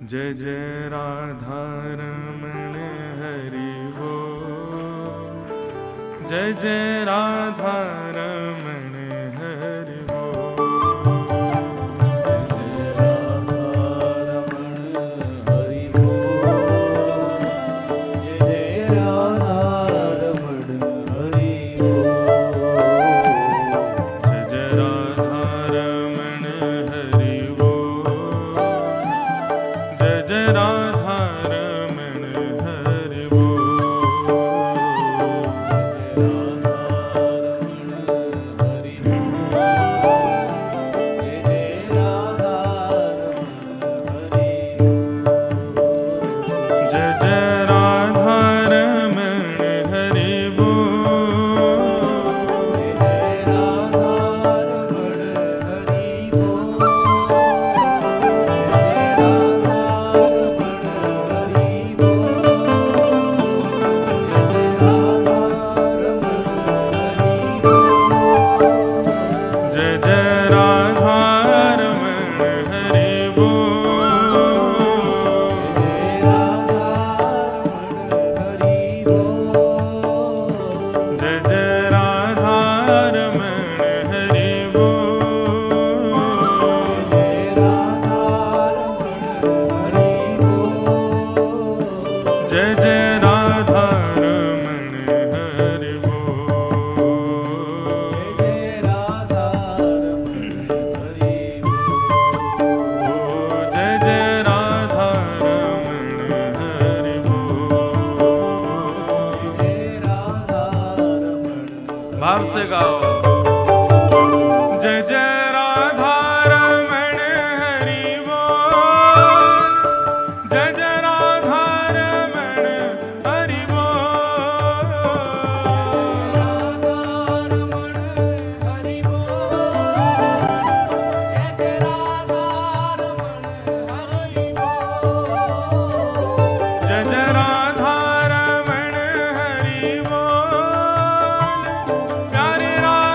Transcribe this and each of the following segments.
जय जय राधा रमण हरि बोल। जय जय राधा रमण हरि बोल। जय राधा रमण हरि बोल। जय राधा रमण हरि बोल। जय जय राधा रमण हरि बोल। जय जय राधा रमण हरि बोल। जय जय राधा रमण हरि बोल। जय जय राधा रमण हरि बोल। जय जय राधा रमण हरि बोल। जय जय राधा रमण हरि बोल। जय जय राधा रमण हरि बोल। भाव से गाओ। जय जय राधा रमण हरि बोल। जय जय राधा रमण हरि बोल। जय जय राधा रमण हरि बोल। प्यारे राधा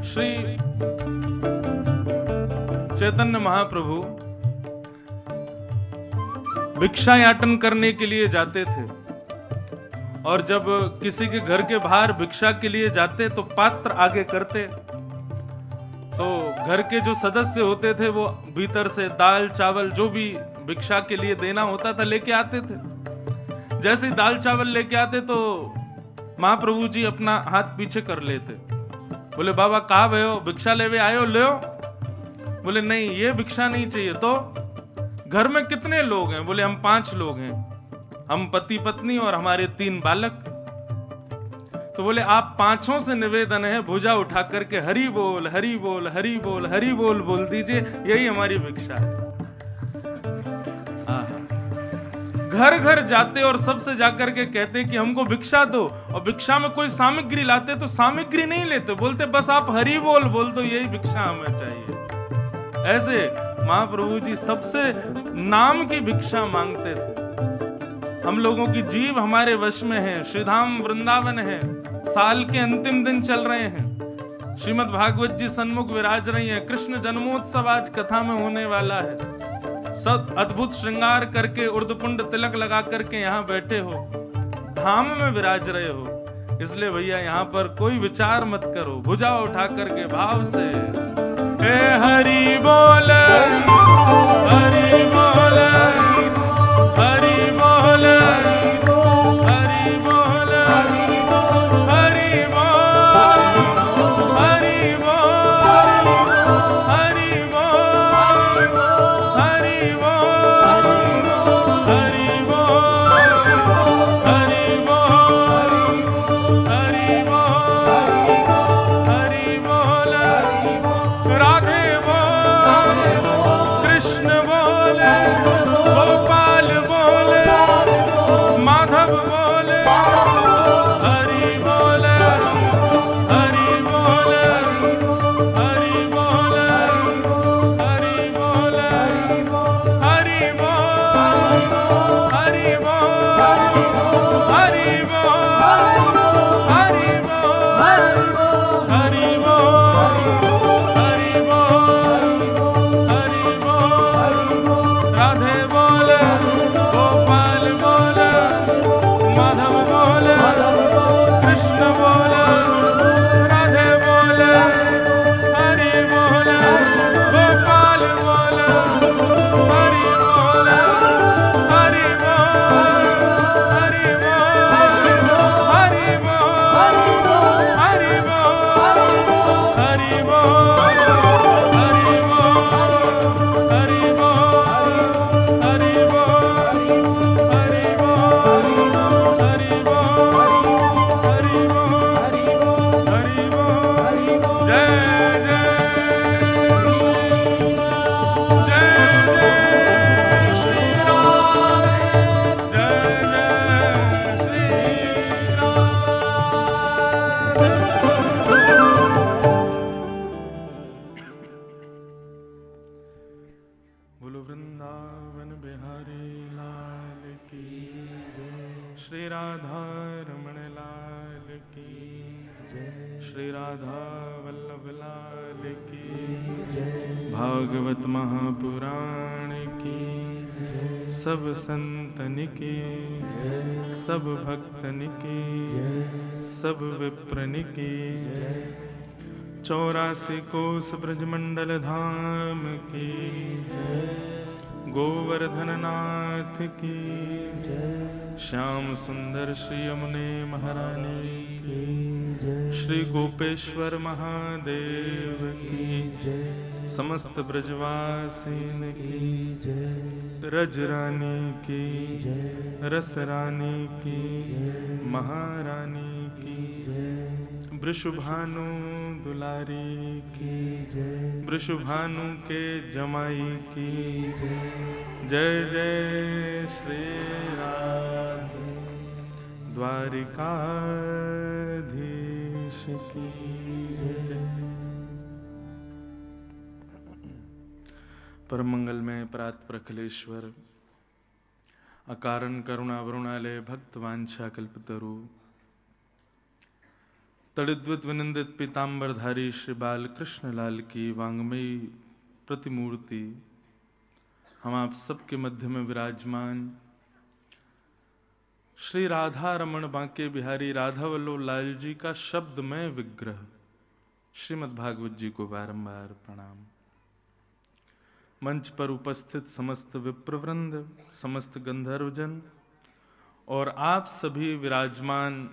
श्री चैतन्य महाप्रभु भिक्षायाटन करने के लिए जाते थे, और जब किसी के घर के बाहर भिक्षा के लिए जाते तो पात्र आगे करते, तो घर के जो सदस्य होते थे वो भीतर से दाल चावल जो भी भिक्षा के लिए देना होता था लेके आते थे। जैसे ही दाल चावल लेके आते तो महाप्रभु जी अपना हाथ पीछे कर लेते, बोले बाबा कहाँ भयो, भिक्षा लेवे आयो, ले। बोले नहीं ये भिक्षा नहीं चाहिए। तो घर में कितने लोग हैं? बोले हम 5 लोग हैं, हम पति पत्नी और हमारे 3 बालक। तो बोले आप 5 से निवेदन है, भुजा उठा करके हरि बोल हरि बोल हरि बोल हरि बोल बोल दीजिए, यही हमारी भिक्षा है। घर घर जाते और सबसे जाकर के कहते कि हमको भिक्षा दो, और भिक्षा में कोई सामग्री लाते तो सामग्री नहीं लेते, बोलते बस आप हरि बोल बोल दो, यही भिक्षा हमें चाहिए। ऐसे महाप्रभु जी सबसे नाम की भिक्षा मांगते थे। हम लोगों की जीव हमारे वश में है, श्रीधाम वृंदावन है, साल के अंतिम दिन चल रहे हैं, श्रीमद् भागवत जी सन्मुख विराज रही है, कृष्ण जन्मोत्सव आज कथा में होने वाला है, सब अद्भुत श्रृंगार करके उर्धपुंड तिलक लगा करके यहाँ बैठे हो, धाम में विराज रहे हो। इसलिए भैया यहाँ पर कोई विचार मत करो, भुजा उठा करके भाव से हे हरि बोल हरि बोल हरि बोल हरि बोल हरि बोल हरि बोल हरि बोल हरि बोल हरि बोल हरि बोल हरि बोल हरि बोल राधे बोल कृष्ण बोल गोपाल बोल माधव बोल हरि बोल हरि बोल हरि बोल हरि बोल हरि बोल हरि बोल हरि बोल हरि बोल हरि बोल हरि बोल राधे बोल गोपाल बोल माधव बोल कृष्ण बोल राधे बोल हरि बोल गोपाल बोल हरि बोल हरि बोल हरि बोल हरि बोल हरि बोल हरि बोल हरि बोल हरि बोल हरि बोल हरि बोल हरि बोल हरि बोल हरि बोल जय जय श्री राम, जय जय श्री बोलो वृंदावन बिहारी लाल की जय, श्री राधा रमण लाल की जय, श्री राधा वल्लभ लाल की जय, भागवत महापुराण की जय, सब संतन की जय, सब भक्तन की जय, सब विप्रन की जय, 84 कोस ब्रजमंडल धाम की जय, गोवर्धन नाथ की जय, श्याम सुंदर श्री यमुने महारानी की जय, श्री गोपेश्वर महादेव की जय, समस्त ब्रजवासीन की जय, रज रानी की जय, रस रानी की जय, महारानी की जय, वृषभानु दुलारी की जय, वृषभानु के जमाई की जय, जय जय श्री राधे द्वारिकाधीश की जय। परम मंगल में प्रात प्रखलेश्वर अकारण करुणा वरुणालय भक्त वांछा कल्पतरु तड़िद्वित विनिंदित पीताम्बरधारी श्री बाल कृष्ण लाल की वांगमयी प्रतिमूर्ति हम आप सबके मध्य में विराजमान श्री राधा रमण बांके बिहारी राधावल्लभ लाल जी का शब्दमय विग्रह श्रीमद् भागवत जी को बारंबार प्रणाम। मंच पर उपस्थित समस्त विप्रवृंद, समस्त गंधर्वजन और आप सभी विराजमान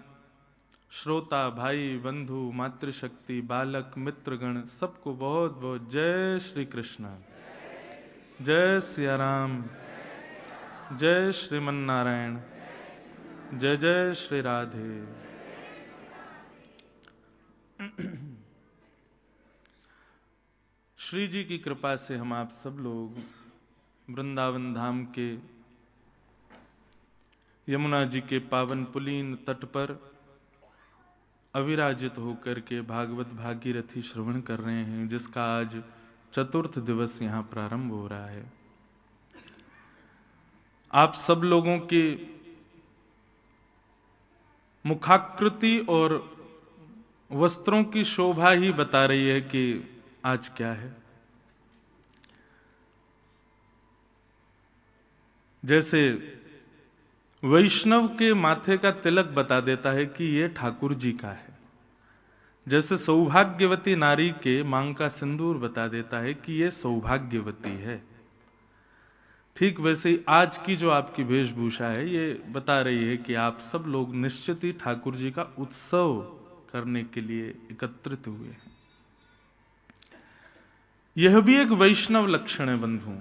श्रोता भाई बंधु मातृशक्ति बालक मित्रगण सबको बहुत बहुत जय श्री कृष्ण, जय सिया राम, जय श्रीमन नारायण, जय जय श्री राधे। श्री जी की कृपा से हम आप सब लोग वृंदावन धाम के यमुना जी के पावन पुलीन तट पर अविराजित होकर के भागवत भागीरथी श्रवण कर रहे हैं, जिसका आज चतुर्थ दिवस यहाँ प्रारंभ हो रहा है। आप सब लोगों की मुखाकृति और वस्त्रों की शोभा ही बता रही है कि आज क्या है। जैसे वैष्णव के माथे का तिलक बता देता है कि ये ठाकुर जी का है, जैसे सौभाग्यवती नारी के मांग का सिंदूर बता देता है कि ये सौभाग्यवती है, ठीक वैसे ही आज की जो आपकी वेशभूषा है ये बता रही है कि आप सब लोग निश्चित ही ठाकुर जी का उत्सव करने के लिए एकत्रित हुए हैं। यह भी एक वैष्णव लक्षण है बंधु।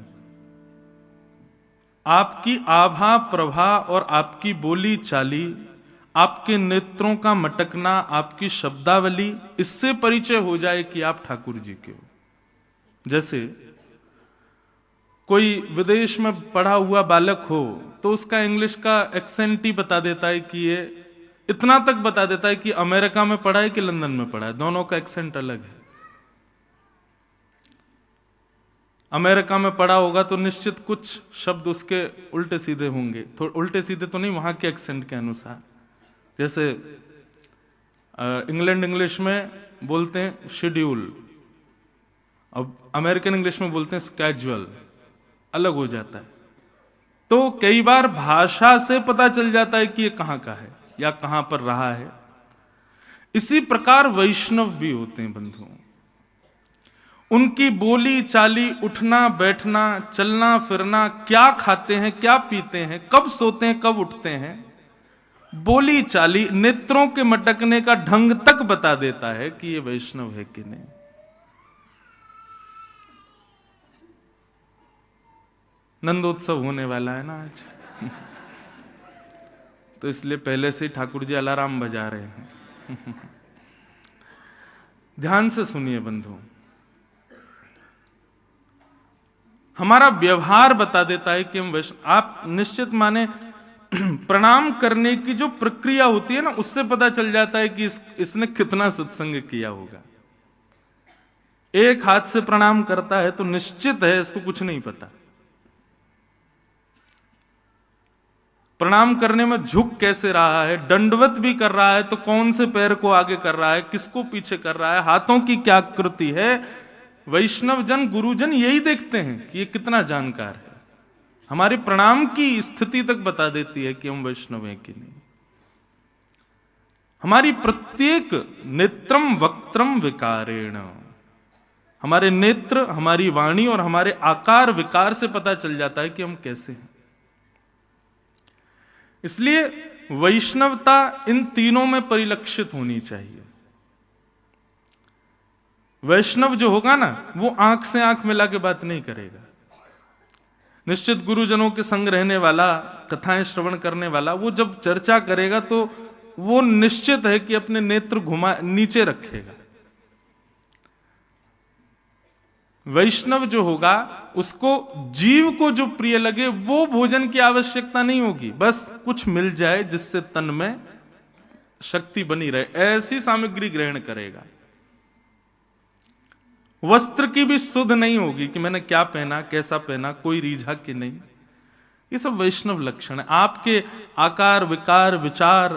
आपकी आभा प्रभा और आपकी बोली चाली, आपके नेत्रों का मटकना, आपकी शब्दावली, इससे परिचय हो जाए कि आप ठाकुर जी के हो। जैसे कोई विदेश में पढ़ा हुआ बालक हो तो उसका इंग्लिश का एक्सेंट ही बता देता है कि ये इतना तक बता देता है कि अमेरिका में पढ़ा है कि लंदन में पढ़ा है, दोनों का एक्सेंट अलग है। अमेरिका में पढ़ा होगा तो निश्चित कुछ शब्द उसके उल्टे सीधे होंगे, तो उल्टे सीधे तो नहीं, वहां के एक्सेंट के अनुसार। जैसे इंग्लैंड इंग्लिश में बोलते हैं शेड्यूल, अब अमेरिकन इंग्लिश में बोलते हैं स्केड्यूल, अलग हो जाता है। तो कई बार भाषा से पता चल जाता है कि ये कहां का है या कहां पर रहा है। इसी प्रकार वैष्णव भी होते हैं बंधुओं। उनकी बोली चाली, उठना बैठना, चलना फिरना, क्या खाते हैं क्या पीते हैं, कब सोते हैं कब उठते हैं, बोली चाली, नेत्रों के मटकने का ढंग तक बता देता है कि ये वैष्णव है कि नहीं। नंदोत्सव होने वाला है ना आज तो इसलिए पहले से ठाकुर जी अलार्म बजा रहे हैं ध्यान से सुनिए बंधु। हमारा व्यवहार बता देता है कि हम वैष्णव। आप निश्चित माने प्रणाम करने की जो प्रक्रिया होती है ना, उससे पता चल जाता है कि इसने कितना सत्संग किया होगा। एक हाथ से प्रणाम करता है तो निश्चित है इसको कुछ नहीं पता। प्रणाम करने में झुक कैसे रहा है, दंडवत भी कर रहा है तो कौन से पैर को आगे कर रहा है, किसको पीछे कर रहा है, हाथों की क्या आकृति है। वैष्णव जन गुरुजन यही देखते हैं कि ये कितना जानकार है। हमारे प्रणाम की स्थिति तक बता देती है कि हम वैष्णव हैं कि नहीं। हमारी प्रत्येक नेत्रम वक्त्रम विकारेण, हमारे नेत्र, हमारी वाणी और हमारे आकार विकार से पता चल जाता है कि हम कैसे हैं। इसलिए वैष्णवता इन तीनों में परिलक्षित होनी चाहिए। वैष्णव जो होगा ना, वो आंख से आंख मिला के बात नहीं करेगा। निश्चित गुरुजनों के संग रहने वाला, कथाएं श्रवण करने वाला, वो जब चर्चा करेगा तो वो निश्चित है कि अपने नेत्र घुमा नीचे रखेगा। वैष्णव जो होगा उसको जीव को जो प्रिय लगे वो भोजन की आवश्यकता नहीं होगी, बस कुछ मिल जाए जिससे तन में शक्ति बनी रहे, ऐसी सामग्री ग्रहण करेगा। वस्त्र की भी सुध नहीं होगी कि मैंने क्या पहना, कैसा पहना, कोई रीझा कि नहीं। ये सब वैष्णव लक्षण है। आपके आकार विकार विचार,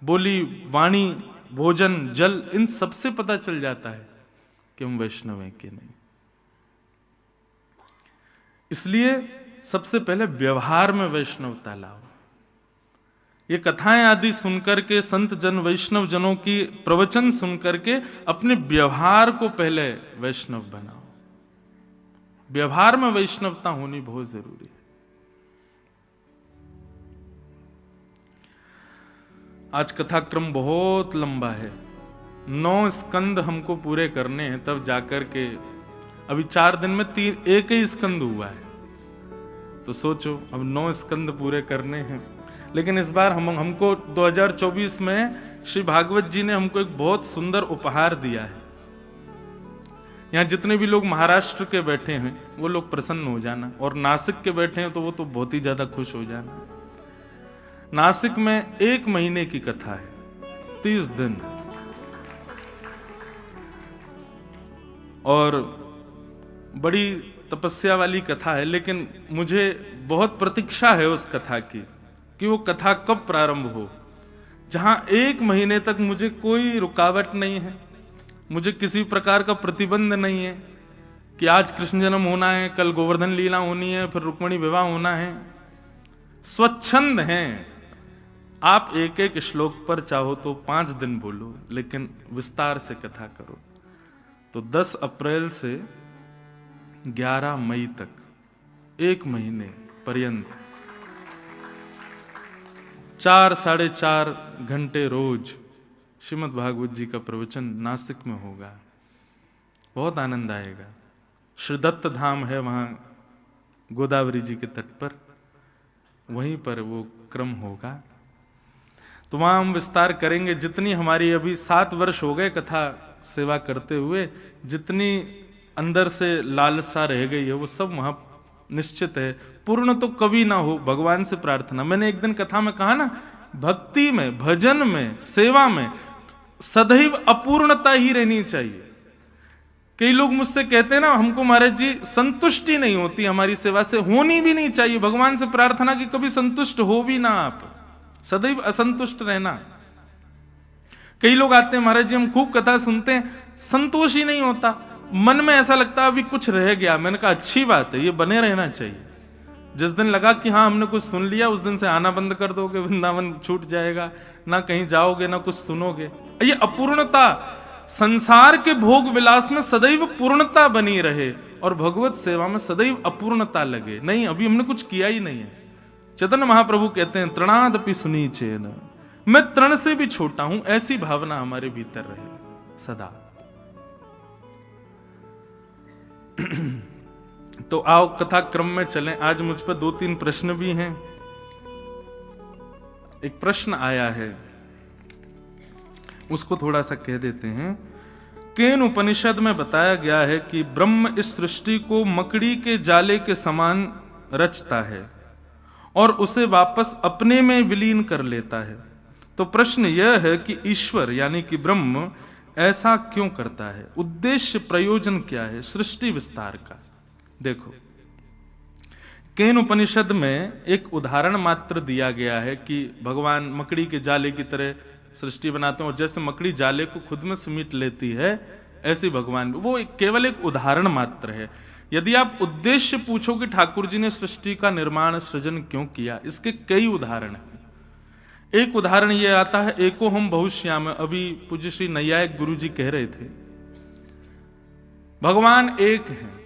बोली वाणी, भोजन, जल, इन सबसे पता चल जाता है कि हम वैष्णव हैं कि नहीं। इसलिए सबसे पहले व्यवहार में वैष्णवता लाओ। ये कथाएं आदि सुनकर के, संत जन वैष्णव जनों की प्रवचन सुनकर के अपने व्यवहार को पहले वैष्णव बनाओ। व्यवहार में वैष्णवता होनी बहुत जरूरी है। आज कथाक्रम बहुत लंबा है, 9 स्कंद हमको पूरे करने हैं, तब जाकर के अभी 4 दिन में 1 ही स्कंद हुआ है। तो सोचो अब 9 स्कंद पूरे करने हैं। लेकिन इस बार हमको 2024 में श्री भागवत जी ने हमको एक बहुत सुंदर उपहार दिया है। यहाँ जितने भी लोग महाराष्ट्र के बैठे हैं वो लोग प्रसन्न हो जाना, और नासिक के बैठे हैं तो वो तो बहुत ही ज्यादा खुश हो जाना। नासिक में 1 महीने की कथा है, 30 दिन, और बड़ी तपस्या वाली कथा है। लेकिन मुझे बहुत प्रतीक्षा है उस कथा की कि वो कथा कब प्रारंभ हो, जहां 1 महीने तक मुझे कोई रुकावट नहीं है, मुझे किसी प्रकार का प्रतिबंध नहीं है कि आज कृष्ण जन्म होना है, कल गोवर्धन लीला होनी है, फिर रुक्मिणी विवाह होना है। स्वच्छंद हैं। आप 1-1 श्लोक पर चाहो तो 5 दिन बोलो, लेकिन विस्तार से कथा करो। तो 10 अप्रैल से 11 मई तक 1 महीने पर्यंत 4-4.5 घंटे रोज श्रीमद् भागवत जी का प्रवचन नासिक में होगा। बहुत आनंद आएगा। श्री दत्त धाम है वहां गोदावरी जी के तट पर, वहीं पर वो क्रम होगा। तो वहां हम विस्तार करेंगे। जितनी हमारी अभी 7 वर्ष हो गए कथा सेवा करते हुए, जितनी अंदर से लालसा रह गई है वो सब वहां निश्चित है। पूर्ण तो कभी ना हो, भगवान से प्रार्थना। मैंने एक दिन कथा में कहा ना, भक्ति में, भजन में, सेवा में सदैव अपूर्णता ही रहनी चाहिए। कई लोग मुझसे कहते हैं ना, हमको महाराज जी संतुष्टि नहीं होती हमारी सेवा से। होनी भी नहीं चाहिए। भगवान से प्रार्थना कि कभी संतुष्ट हो भी ना आप, सदैव असंतुष्ट रहना। कई लोग आते हैं, महाराज जी हम खूब कथा सुनते हैं, संतोष ही नहीं होता, मन में ऐसा लगता है अभी कुछ रह गया। मैंने कहा अच्छी बात है, ये बने रहना चाहिए। जिस दिन लगा कि हाँ हमने कुछ सुन लिया, उस दिन से आना बंद कर दोगे, वृंदावन छूट जाएगा, ना कहीं जाओगे ना कुछ सुनोगे। ये अपूर्णता, संसार के भोग विलास में सदैव पूर्णता बनी रहे और भगवत सेवा में सदैव अपूर्णता लगे। नहीं, अभी हमने कुछ किया ही नहीं है। चैतन्य महाप्रभु कहते हैं तृणादपि सुनीचेन, मैं तृण से भी छोटा हूं, ऐसी भावना हमारे भीतर रहे सदा। तो आओ कथा क्रम में चलें। आज मुझ पर 2-3 प्रश्न भी हैं। एक प्रश्न आया है, उसको थोड़ा सा कह देते हैं। केन उपनिषद में बताया गया है कि ब्रह्म इस सृष्टि को मकड़ी के जाले के समान रचता है और उसे वापस अपने में विलीन कर लेता है। तो प्रश्न यह है कि ईश्वर यानी कि ब्रह्म ऐसा क्यों करता है? उद्देश्य प्रयोजन क्या है सृष्टि विस्तार का? देखो, केन उपनिषद में एक उदाहरण मात्र दिया गया है कि भगवान मकड़ी के जाले की तरह सृष्टि बनाते हैं, और जैसे मकड़ी जाले को खुद में समेट लेती है ऐसे भगवान, वो केवल एक उदाहरण मात्र है। यदि आप उद्देश्य पूछो कि ठाकुर जी ने सृष्टि का निर्माण सृजन क्यों किया, इसके कई उदाहरण हैं। एक उदाहरण ये आता है, एको हम बहुश्याम। अभी पूज्य श्री नैयायिक गुरु जी कह रहे थे भगवान एक हैं,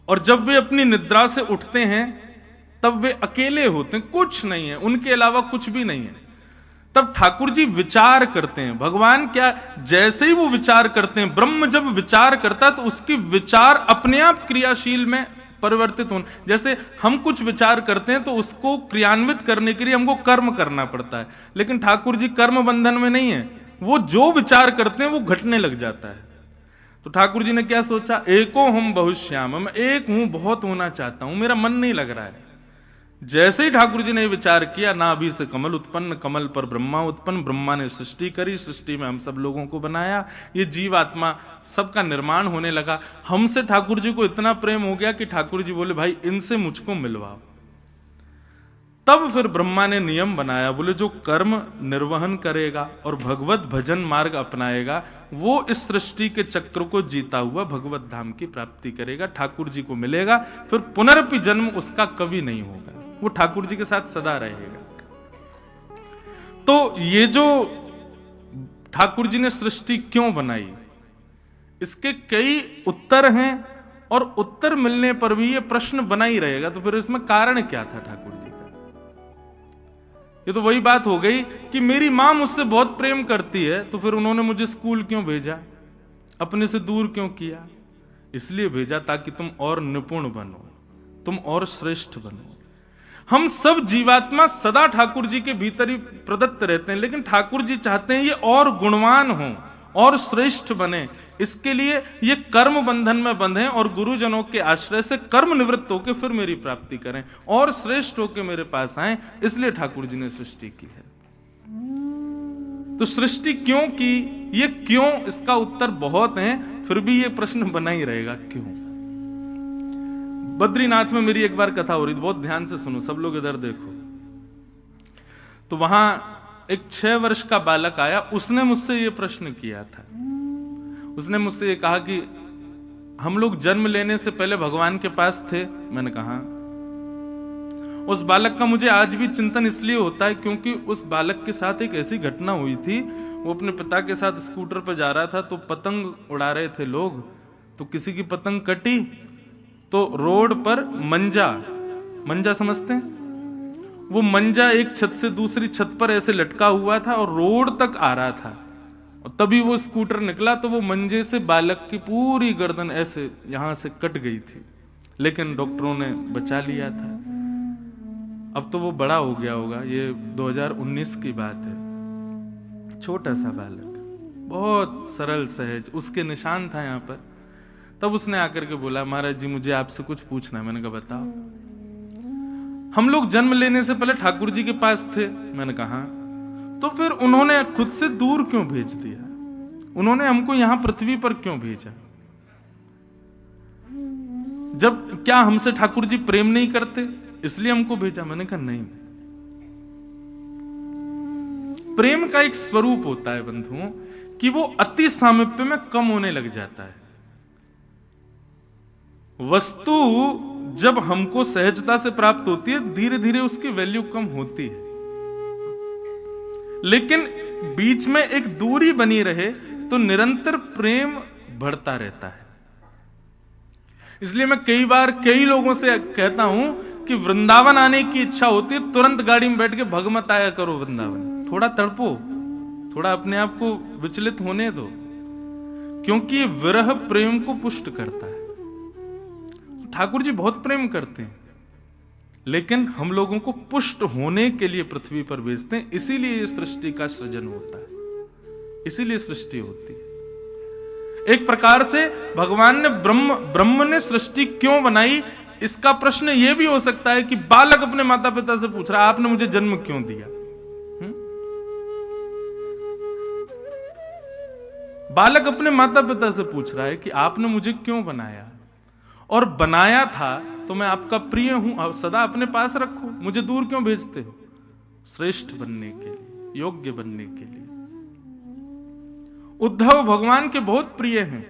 और जब वे अपनी निद्रा से उठते हैं तब वे अकेले होते हैं, कुछ नहीं है, उनके अलावा कुछ भी नहीं है। तब ठाकुर जी विचार करते हैं। भगवान क्या, जैसे ही वो विचार करते हैं, ब्रह्म जब विचार करता है तो उसकी विचार अपने आप क्रियाशील में परिवर्तित होने। जैसे हम कुछ विचार करते हैं तो उसको क्रियान्वित करने के लिए हमको कर्म करना पड़ता है, लेकिन ठाकुर जी कर्म बंधन में नहीं है। वो जो विचार करते हैं वो घटने लग जाता है। तो ठाकुर जी ने क्या सोचा, एको हम बहुश्याम, मैं एक हूं, बहुत होना चाहता हूं, मेरा मन नहीं लग रहा है। जैसे ही ठाकुर जी ने विचार किया, नाभि से कमल उत्पन्न, कमल पर ब्रह्मा उत्पन्न, ब्रह्मा ने सृष्टि करी, सृष्टि में हम सब लोगों को बनाया, ये जीवात्मा सबका निर्माण होने लगा। हमसे ठाकुर जी को इतना प्रेम हो गया कि ठाकुर जी बोले भाई इनसे मुझको मिलवाओ। तब फिर ब्रह्मा ने नियम बनाया, बोले जो कर्म निर्वहन करेगा और भगवत भजन मार्ग अपनाएगा वो इस सृष्टि के चक्र को जीता हुआ भगवत धाम की प्राप्ति करेगा, ठाकुर जी को मिलेगा, फिर पुनरपि जन्म उसका कभी नहीं होगा, वो ठाकुर जी के साथ सदा रहेगा। तो ये जो ठाकुर जी ने सृष्टि क्यों बनाई, इसके कई उत्तर हैं और उत्तर मिलने पर भी ये प्रश्न बना ही रहेगा। तो फिर इसमें कारण क्या था ठाकुर जी का? ये तो वही बात हो गई कि मेरी मां मुझसे बहुत प्रेम करती है, तो फिर उन्होंने मुझे स्कूल क्यों भेजा, अपने से दूर क्यों किया? इसलिए भेजा ताकि तुम और निपुण बनो, तुम और श्रेष्ठ बनो। हम सब जीवात्मा सदा ठाकुर जी के भीतर ही प्रदत्त रहते हैं, लेकिन ठाकुर जी चाहते हैं ये और गुणवान हो और श्रेष्ठ बने। इसके लिए ये कर्म बंधन में बंधे और गुरुजनों के आश्रय से कर्म निवृत्त होकर फिर मेरी प्राप्ति करें और श्रेष्ठ होकर मेरे पास आए। इसलिए ठाकुर जी ने सृष्टि की है। तो सृष्टि क्यों की, ये क्यों, इसका उत्तर बहुत है, फिर भी ये प्रश्न बना ही रहेगा क्यों। बद्रीनाथ में मेरी एक बार कथा हो रही थी, बहुत ध्यान से सुनो सब लोग, इधर देखो। तो वहां एक 6 वर्ष का बालक आया, उसने मुझसे ये प्रश्न किया था। उसने मुझसे ये कहा कि हम लोग जन्म लेने से पहले भगवान के पास थे। मैंने कहा। उस बालक का मुझे आज भी चिंतन इसलिए होता है क्योंकि उस बालक के साथ एक ऐसी घटना हुई थी। वो अपने पिता के साथ स्कूटर पर जा रहा था, तो पतंग उड़ा रहे थे लोग, तो किसी की पतंग कटी, तो रोड पर मंजा समझते हैं, वो मंजा एक छत से दूसरी छत पर ऐसे लटका हुआ था और रोड तक आ रहा था। और तभी वो स्कूटर निकला तो वो मंजे से बालक की पूरी गर्दन ऐसे यहां से कट गई थी, लेकिन डॉक्टरों ने बचा लिया था। अब तो वो बड़ा हो गया होगा, ये 2019 की बात है। छोटा सा बालक, बहुत सरल सहज, उसके निशान था यहाँ पर। तब उसने आकर के बोला, महाराज जी मुझे आपसे कुछ पूछना है। मैंने कहा बताओ। हम लोग जन्म लेने से पहले ठाकुर जी के पास थे। मैंने कहा। तो फिर उन्होंने खुद से दूर क्यों भेज दिया? उन्होंने हमको यहां पृथ्वी पर क्यों भेजा? जब क्या हमसे ठाकुर जी प्रेम नहीं करते इसलिए हमको भेजा? मैंने कहा नहीं, प्रेम का एक स्वरूप होता है बंधुओं कि वो अति सामीप्य में कम होने लग जाता है। वस्तु जब हमको सहजता से प्राप्त होती है, धीरे धीरे उसकी वैल्यू कम होती है, लेकिन बीच में एक दूरी बनी रहे तो निरंतर प्रेम बढ़ता रहता है। इसलिए मैं कई बार कई लोगों से कहता हूं कि वृंदावन आने की इच्छा होती है, तुरंत गाड़ी में बैठ के भगमत आया करो वृंदावन, थोड़ा तड़पो, थोड़ा अपने आप को विचलित होने दो, क्योंकि विरह प्रेम को पुष्ट करता है। ठाकुर जी बहुत प्रेम करते हैं, लेकिन हम लोगों को पुष्ट होने के लिए पृथ्वी पर भेजते हैं। इसीलिए ये सृष्टि का सृजन होता है, इसीलिए सृष्टि होती है। एक प्रकार से भगवान ने ब्रह्म ने सृष्टि क्यों बनाई, इसका प्रश्न यह भी हो सकता है कि बालक अपने माता पिता से पूछ रहा है, आपने मुझे जन्म क्यों दिया? बालक अपने माता पिता से पूछ रहा है कि आपने मुझे क्यों बनाया, और बनाया था तो मैं आपका प्रिय हूं, सदा अपने पास रखो, मुझे दूर क्यों भेजते हो? श्रेष्ठ बनने के लिए, योग्य बनने के लिए। उद्धव भगवान के बहुत प्रिय हैं,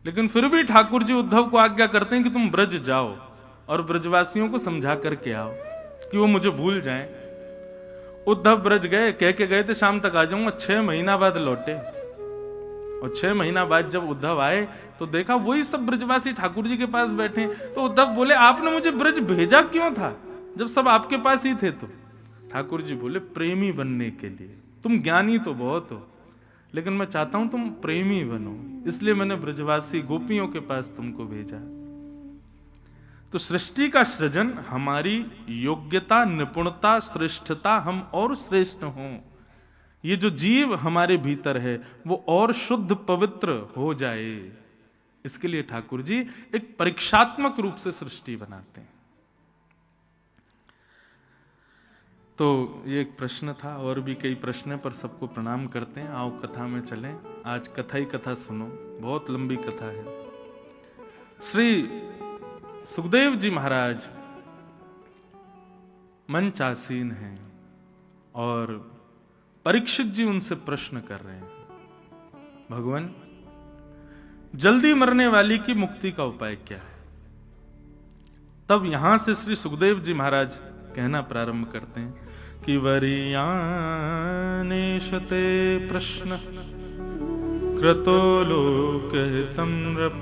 लेकिन फिर भी ठाकुर जी उद्धव को आज्ञा करते हैं कि तुम ब्रज जाओ और ब्रजवासियों को समझा करके आओ कि वो मुझे भूल जाएं। उद्धव ब्रज गए, कह के गए थे शाम तक आ जाऊंगा, 6 महीना बाद लौटे। और 6 महीना बाद जब उद्धव आए तो देखा वही सब ब्रजवासी ठाकुर जी के पास बैठे। तो उद्धव बोले, आपने मुझे ब्रज भेजा क्यों था जब सब आपके पास ही थे? तो ठाकुर जी बोले, प्रेमी बनने के लिए। तुम ज्ञानी तो बहुत हो, लेकिन मैं चाहता हूं तुम प्रेमी बनो, इसलिए मैंने ब्रजवासी गोपियों के पास तुमको भेजा। तो सृष्टि का सृजन हमारी योग्यता, निपुणता, श्रेष्ठता, हम और श्रेष्ठ हों, ये जो जीव हमारे भीतर है वो और शुद्ध पवित्र हो जाए, इसके लिए ठाकुर जी एक परीक्षात्मक रूप से सृष्टि बनाते हैं। तो ये एक प्रश्न था, और भी कई प्रश्न है, पर सबको प्रणाम करते हैं। आओ कथा में चलें। आज कथा ही कथा सुनो, बहुत लंबी कथा है। श्री सुखदेव जी महाराज मंच आसीन हैं और परीक्षित जी उनसे प्रश्न कर रहे हैं, भगवान जल्दी मरने वाली की मुक्ति का उपाय क्या है? तब यहां से श्री सुखदेव जी महाराज कहना प्रारंभ करते हैं कि वरीयानेशते प्रश्न क्रतो लोकहितं नृप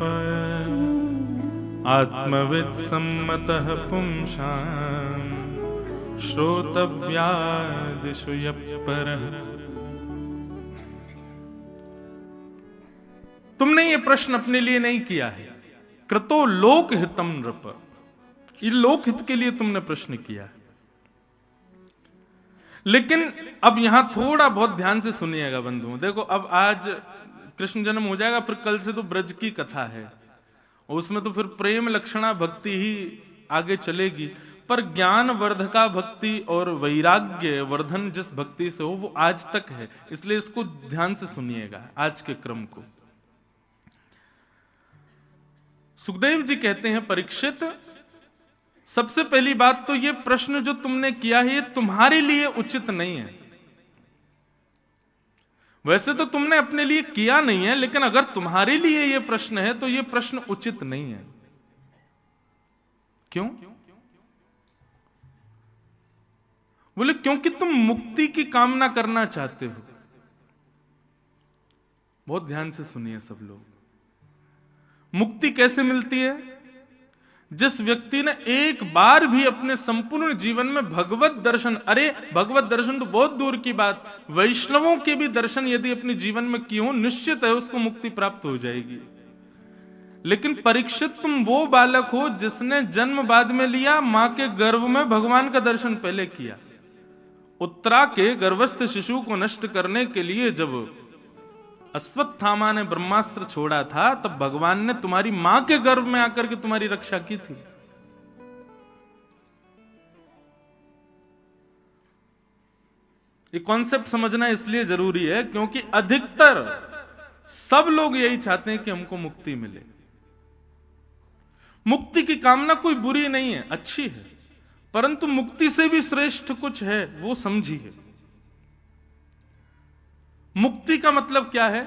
आत्मविद सम्मतः पुंसां श्रोतव्यादिषु यप्परः। तुमने ये प्रश्न अपने लिए नहीं किया है, क्रतो लोकहितं नृप, ये लोकहित के लिए तुमने प्रश्न किया है। लेकिन अब यहां थोड़ा बहुत ध्यान से सुनिएगा बंधुओं। देखो अब आज कृष्ण जन्म हो जाएगा, फिर कल से तो ब्रज की कथा है, उसमें तो फिर प्रेम लक्षणा भक्ति ही आगे चलेगी, पर ज्ञान वर्धका भक्ति और वैराग्य वर्धन जिस भक्ति से हो वो आज तक है, इसलिए इसको ध्यान से सुनिएगा आज के क्रम को। सुखदेव जी कहते हैं, परीक्षित सबसे पहली बात तो ये प्रश्न जो तुमने किया है ये तुम्हारे लिए उचित नहीं है। वैसे तो तुमने अपने लिए किया नहीं है, लेकिन अगर तुम्हारे लिए ये प्रश्न है तो ये प्रश्न उचित नहीं है। क्यों? बोले क्योंकि तुम मुक्ति की कामना करना चाहते हो। बहुत ध्यान से सुनिए सब लोग। मुक्ति कैसे मिलती है? जिस व्यक्ति ने एक बार भी अपने संपूर्ण जीवन में भगवत दर्शन, अरे भगवत दर्शन तो बहुत दूर की बात, वैष्णवों के भी दर्शन यदि अपने जीवन में किए हो, निश्चित है उसको मुक्ति प्राप्त हो जाएगी। लेकिन परीक्षित तुम वो बालक हो जिसने जन्म बाद में लिया, मां के गर्भ में भगवान का दर्शन पहले किया। उत्तरा के गर्भस्थ शिशु को नष्ट करने के लिए जब अश्वत्थामा ने ब्रह्मास्त्र छोड़ा था, तब भगवान ने तुम्हारी मां के गर्भ में आकर के तुम्हारी रक्षा की थी। ये कॉन्सेप्ट समझना इसलिए जरूरी है क्योंकि अधिकतर सब लोग यही चाहते हैं कि हमको मुक्ति मिले। मुक्ति की कामना कोई बुरी नहीं है, अच्छी है, परंतु मुक्ति से भी श्रेष्ठ कुछ है, वो समझिए। मुक्ति का मतलब क्या है?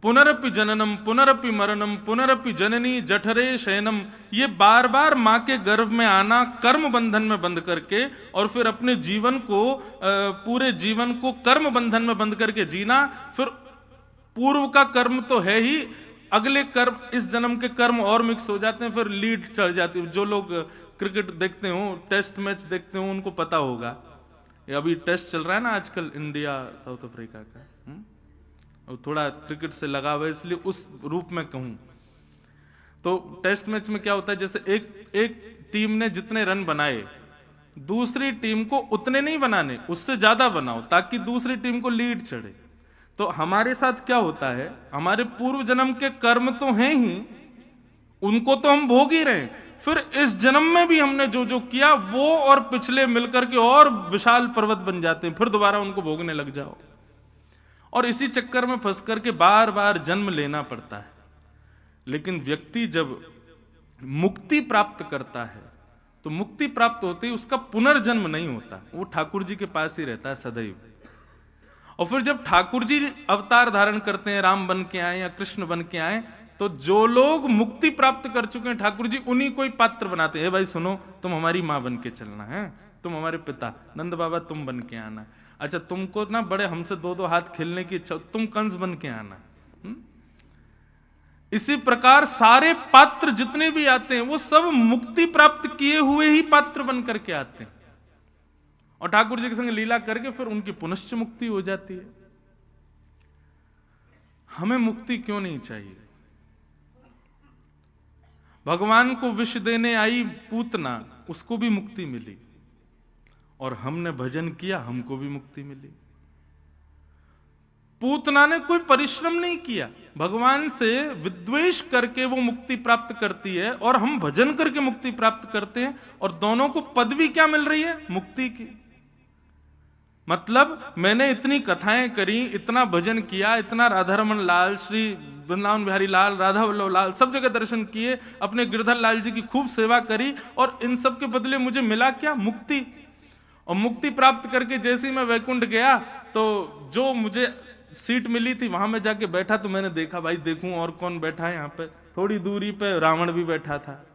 पुनरपि जननम पुनरपि मरणम पुनरपि जननी जठरे शयनम, ये बार बार मां के गर्भ में आना, कर्म बंधन में बंध करके, और फिर अपने जीवन को पूरे जीवन को कर्म बंधन में बंध करके जीना। फिर पूर्व का कर्म तो है ही, अगले कर्म, इस जन्म के कर्म और मिक्स हो जाते हैं, फिर लीड चढ़ जाती है। जो लोग क्रिकेट देखते हो, टेस्ट मैच देखते हो, उनको पता होगा। अभी टेस्ट चल रहा है ना आजकल, इंडिया साउथ अफ्रीका का, और थोड़ा क्रिकेट से लगाव है इसलिए उस रूप में कहूं तो टेस्ट मैच में क्या होता है, जैसे एक टीम ने जितने रन बनाए, दूसरी टीम को उतने नहीं बनाने, उससे ज्यादा बनाओ ताकि दूसरी टीम को लीड चढ़े। तो हमारे साथ क्या होता है, हमारे पूर्व जन्म के कर्म तो हैं ही, उनको तो हम भोग ही रहे हैं, फिर इस जन्म में भी हमने जो जो किया वो और पिछले मिलकर के और विशाल पर्वत बन जाते हैं, फिर दोबारा उनको भोगने लग जाओ। और इसी चक्कर में फंस करके बार बार जन्म लेना पड़ता है। लेकिन व्यक्ति जब मुक्ति प्राप्त करता है तो मुक्ति प्राप्त होते ही उसका पुनर्जन्म नहीं होता, वो ठाकुर जी के पास ही रहता है सदैव। और फिर जब ठाकुर जी अवतार धारण करते हैं, राम बन के आए या कृष्ण बन के आए, तो जो लोग मुक्ति प्राप्त कर चुके हैं ठाकुर जी उन्हीं को ही पात्र बनाते हैं। भाई सुनो, तुम हमारी मां बन के चलना है, तुम हमारे पिता नंद बाबा तुम बन के आना, अच्छा तुमको ना बड़े हमसे दो दो हाथ खेलने की इच्छा, तुम कंस बन के आना। इसी प्रकार सारे पात्र जितने भी आते हैं वो सब मुक्ति प्राप्त किए हुए ही पात्र बन करके आते हैं, और ठाकुर जी के संग लीला करके फिर उनकी पुनश्च मुक्ति हो जाती है। हमें मुक्ति क्यों नहीं चाहिए? भगवान को विष देने आई पूतना, उसको भी मुक्ति मिली, और हमने भजन किया, हमको भी मुक्ति मिली। पूतना ने कोई परिश्रम नहीं किया, भगवान से विद्वेष करके वो मुक्ति प्राप्त करती है, और हम भजन करके मुक्ति प्राप्त करते हैं, और दोनों को पदवी क्या मिल रही है? मुक्ति की। मतलब मैंने इतनी कथाएं करी, इतना भजन किया, इतना राधा रमन लाल, श्री वृंदावन बिहारी लाल, राधा वल्लभ लाल, सब जगह दर्शन किए, अपने गिरधर लाल जी की खूब सेवा करी, और इन सब के बदले मुझे मिला क्या? मुक्ति। और मुक्ति प्राप्त करके जैसे ही मैं वैकुंठ गया तो जो मुझे सीट मिली थी वहां मैं जाके बैठा, तो मैंने देखा भाई देखूं और कौन बैठा है यहाँ पे। थोड़ी दूरी पे रावण भी बैठा था,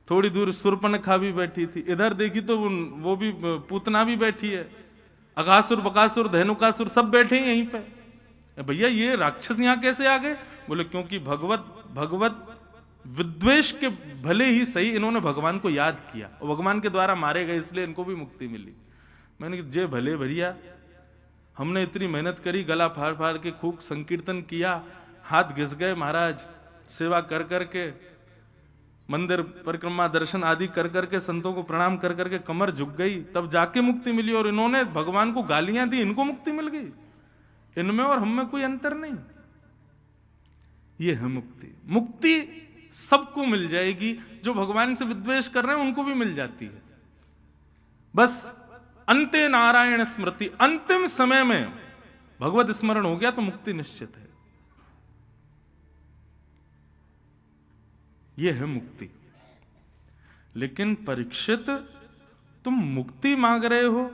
थोड़ी दूर शूर्पणखा भी बैठी थी, इधर देखी तो वो भी पूतना भी बैठी है, अघासुर, बकासुर, धेनुकासुर सब बैठे हैं यहीं पे। भैया ये राक्षस यहाँ कैसे आ गए? बोले क्योंकि भगवत विद्वेष के भले ही सही इन्होंने भगवान को याद किया और भगवान के द्वारा मारे गए, इसलिए इनको भी मुक्ति मिली। मैंने कहा जय भले भैया, हमने इतनी मेहनत करी, गला फाड़ फाड़ के खूब संकीर्तन किया, हाथ घिस गए महाराज, सेवा कर करके, मंदिर परिक्रमा दर्शन आदि कर करके, संतों को प्रणाम कर करके कमर झुक गई, तब जाके मुक्ति मिली। और इन्होंने भगवान को गालियां दी, इनको मुक्ति मिल गई। इनमें और हम में कोई अंतर नहीं। ये है मुक्ति। मुक्ति सबको मिल जाएगी, जो भगवान से विद्वेष कर रहे हैं उनको भी मिल जाती है। बस अंते नारायण स्मृति, अंतिम समय में भगवत स्मरण हो गया तो मुक्ति निश्चित है। यह है मुक्ति। लेकिन परीक्षित, तुम मुक्ति मांग रहे हो,